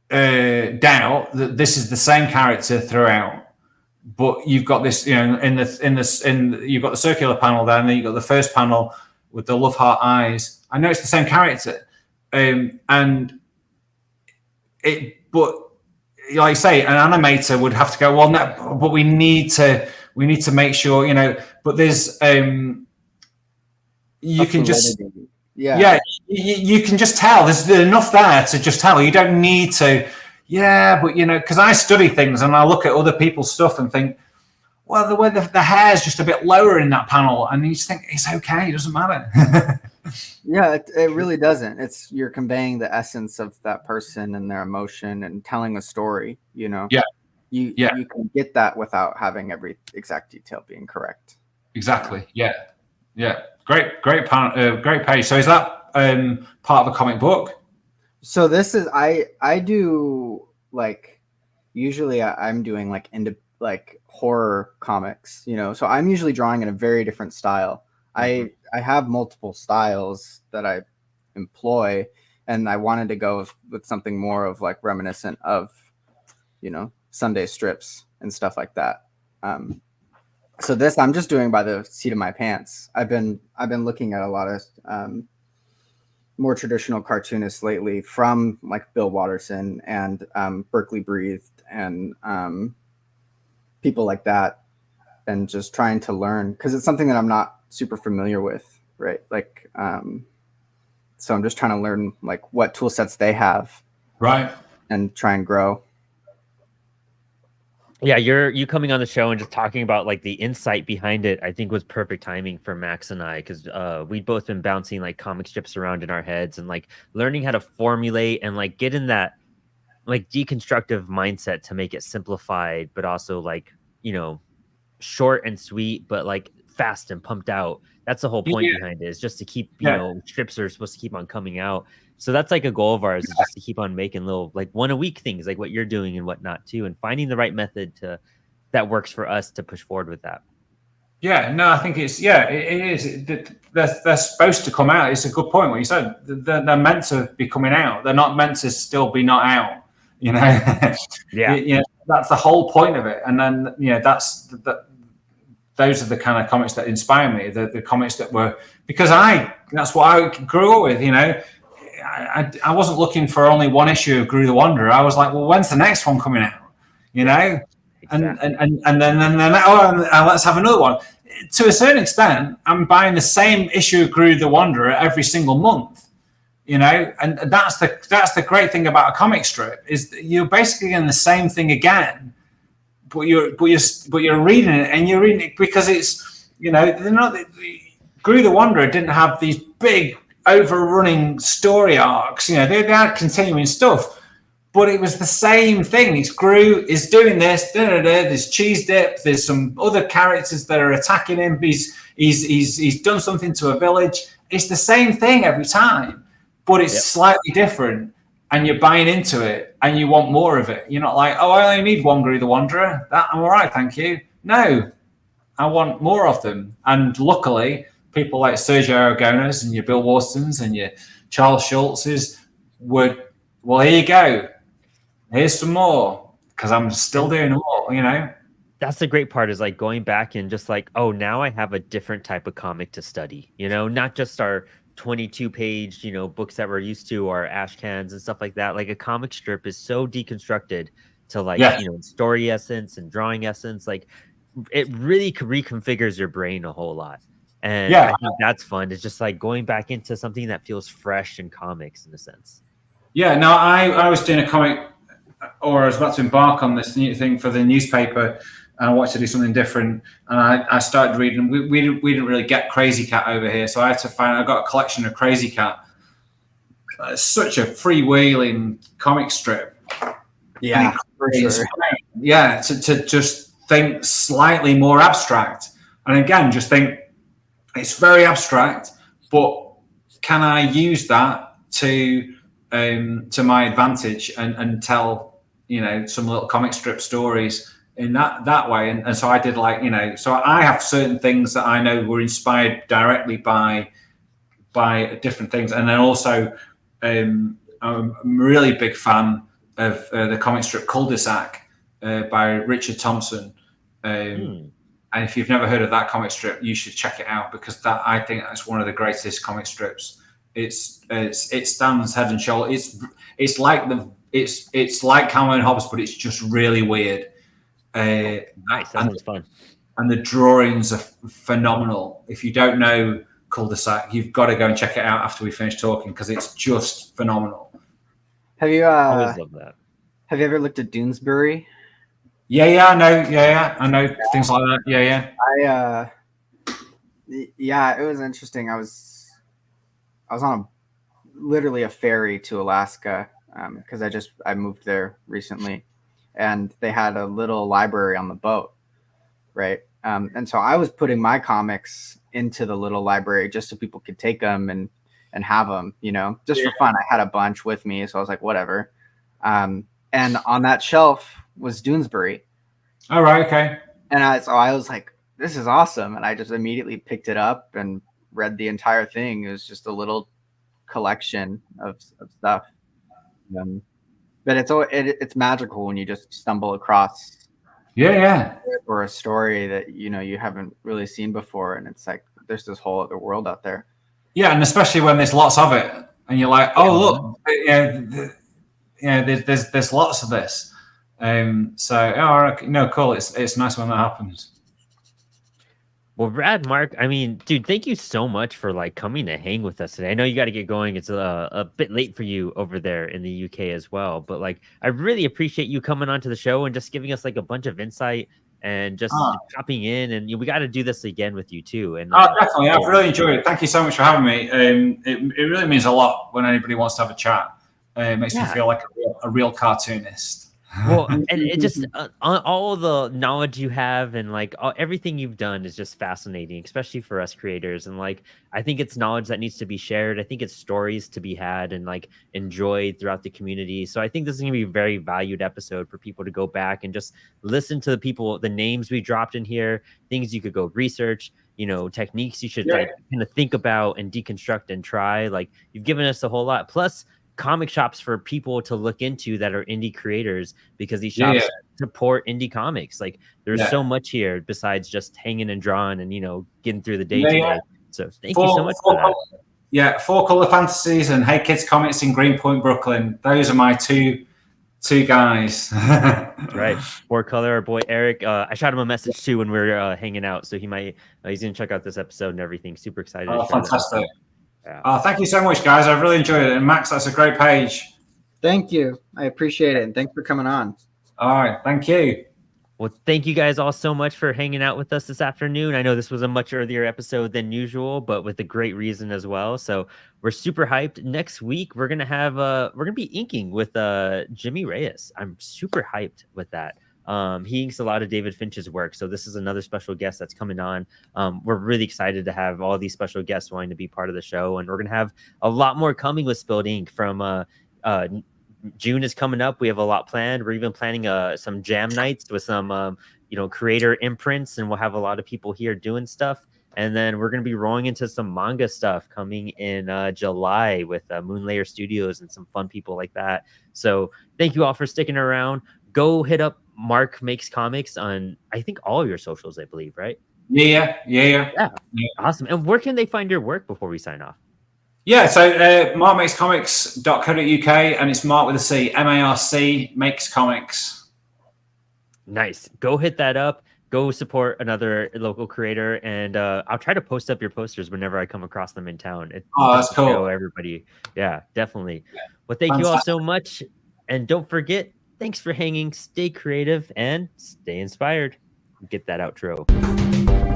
doubt that this is the same character throughout. But you've got this, you've got the circular panel there, and then you've got the first panel with the love heart eyes. I know it's the same character, but like I say, an animator would have to go, well, no, but we need to make sure, but there's you can just you can just tell there's enough there to just tell. You don't need to, but because I study things and I look at other people's stuff and think, well, the way the hair's just a bit lower in that panel, and you just think it's okay, it doesn't matter. It really doesn't. You're conveying the essence of that person and their emotion and telling a story. You can get that without having every exact detail being correct. Exactly. Yeah. Great page. So is that part of a comic book? So this is I do usually I'm doing horror comics, so I'm usually drawing in a very different style. I have multiple styles that I employ, and I wanted to go with something more of reminiscent of Sunday strips and stuff like that. So this I'm just doing by the seat of my pants. I've been looking at a lot of more traditional cartoonists lately, from Bill Watterson and Berkeley Breathed and people like that, and just trying to learn, because it's something that I'm not super familiar with, right? So I'm just trying to learn what tool sets they have, right, and try and grow. Yeah, you coming on the show and just talking about like the insight behind it, I think was perfect timing for Max and I, because we'd both been bouncing like comic strips around in our heads and like learning how to formulate and like get in that like deconstructive mindset to make it simplified, but also like, short and sweet, but like fast and pumped out. That's the whole point behind it, is just to keep, strips are supposed to keep on coming out. So that's like a goal of ours, is just to keep on making little like 1 a week things like what you're doing and whatnot too, and finding the right method that works for us to push forward with that. Yeah, no, I think it is. They're supposed to come out. It's a good point what you said. They're meant to be coming out. They're not meant to still be not out. Yeah. That's the whole point of it. And then those are the kind of comics that inspire me. The comics that were, because that's what I grew up with. I wasn't looking for only one issue of Gru the Wanderer. I was like, well, when's the next one coming out? Exactly. And then let's have another one. To a certain extent, I'm buying the same issue of Gru the Wanderer every single month. And that's the great thing about a comic strip, is that you're basically getting the same thing again, but you're reading it, and you're reading it because it's Gru the Wanderer didn't have these big overrunning story arcs. They had continuing stuff, but it was the same thing. It's Gru is doing this. There's Cheese Dip. There's some other characters that are attacking him. He's done something to a village. It's the same thing every time, but it's slightly different, and you're buying into it, and you want more of it. You're not like, oh, I only need one Gru the Wanderer. I'm all right, thank you. No, I want more of them. And luckily, people like Sergio Aragones and your Bill Warsons and your Charles Schultzes would, well, here you go. Here's some more, because I'm still doing more, That's the great part, is like going back and just like, oh, now I have a different type of comic to study, not just our 22-page, books that we're used to, or ash cans and stuff like that. Like a comic strip is so deconstructed to like, story essence and drawing essence. Like it really reconfigures your brain a whole lot. And I think that's fun. It's just like going back into something that feels fresh in comics in a sense. Yeah, no, I was doing a comic, or I was about to embark on this new thing for the newspaper, and I wanted to do something different. And I started reading. We didn't really get Crazy Cat over here, so I had to find. I got a collection of Crazy Cat. It's such a freewheeling comic strip. Yeah, for sure. Yeah, to just think slightly more abstract, and again, just think it's very abstract, but can I use that to my advantage and tell some little comic strip stories in that way, and so I did so I have certain things that I know were inspired directly by different things, and then also I'm a really big fan of the comic strip Cul-de-sac by Richard Thompson. And if you've never heard of that comic strip, you should check it out, because I think that's one of the greatest comic strips. It stands head and shoulders. It's like Calvin and Hobbes, but it's just really weird. Nice, that sounds fun. And the drawings are phenomenal. If you don't know Cul-de-sac, you've got to go and check it out after we finish talking, because it's just phenomenal. Have you always love that. Have you ever looked at Doonesbury? Yeah, I know. Yeah, I know things like that. Yeah. Yeah, it was interesting. I was on literally a ferry to Alaska, because I moved there recently, and they had a little library on the boat, right? And so I was putting my comics into the little library just so people could take them and have them, just for fun. I had a bunch with me, so I was like, whatever. And on that shelf was Doonesbury. All right, okay. And I was like, this is awesome, and I just immediately picked it up and read the entire thing. It was just a little collection of stuff. But it's magical when you just stumble across or a story that you haven't really seen before, and it's like there's this whole other world out there. Yeah, and especially when there's lots of it, and you're like, oh look, there's lots of this. So cool. It's nice when that happens. Well, Brad, Mark, I mean, dude, thank you so much for like coming to hang with us today. I know you got to get going. It's a bit late for you over there in the UK as well, but like, I really appreciate you coming onto the show and just giving us like a bunch of insight and just popping in. And we got to do this again with you too. And definitely, I've really enjoyed it. Thank you so much for having me. It really means a lot when anybody wants to have a chat. It makes me feel like a real cartoonist. Well, and it just all the knowledge you have and like everything you've done is just fascinating, especially for us creators. And like, I think it's knowledge that needs to be shared. I think it's stories to be had and like enjoyed throughout the community. So I think this is gonna be a very valued episode for people to go back and just listen to the people, the names we dropped in here, things you could go research, you know, techniques you should like kind of think about and deconstruct and try. Like, you've given us a whole lot. Plus, comic shops for people to look into that are indie creators, because these shops support indie comics. Like, there's so much here besides just hanging and drawing and, you know, getting through the day today. So thank you so much for that. Four Color Fantasies and Hey Kids Comics in Greenpoint, Brooklyn. Those are my two guys. Right. Four Color, our boy Eric. I shot him a message too when we were hanging out, so he might he's gonna check out this episode and everything. Super excited. Oh, fantastic. Yeah. Thank you so much, guys. I've really enjoyed it. And Max, that's a great page. Thank you. I appreciate it. And thanks for coming on. All right. Thank you. Well, thank you guys all so much for hanging out with us this afternoon. I know this was a much earlier episode than usual, but with a great reason as well. So we're super hyped. Next week, we're gonna have we're gonna be inking with Jimmy Reyes. I'm super hyped with that. He inks a lot of David Finch's work, so this is another special guest that's coming on. We're really excited to have all these special guests wanting to be part of the show, and we're gonna have a lot more coming with Spilled Ink. From June is coming up. We have a lot planned. We're even planning some jam nights with some you know, creator imprints, and we'll have a lot of people here doing stuff. And then we're going to be rolling into some manga stuff coming in July with Moonlayer Studios and some fun people like that. So thank you all for sticking around. Go hit up Mark Makes Comics on, I think, all of your socials, I believe, right? Yeah. Awesome. And where can they find your work before we sign off? Yeah, so markmakescomics.co.uk, and it's Mark with a C, M-A-R-C, Makes Comics. Nice. Go hit that up. Go support another local creator, and I'll try to post up your posters whenever I come across them in town. That's cool. Show everybody. Yeah, definitely. Well, thank you all so much. And don't forget, thanks for hanging. Stay creative and stay inspired. Get that outro.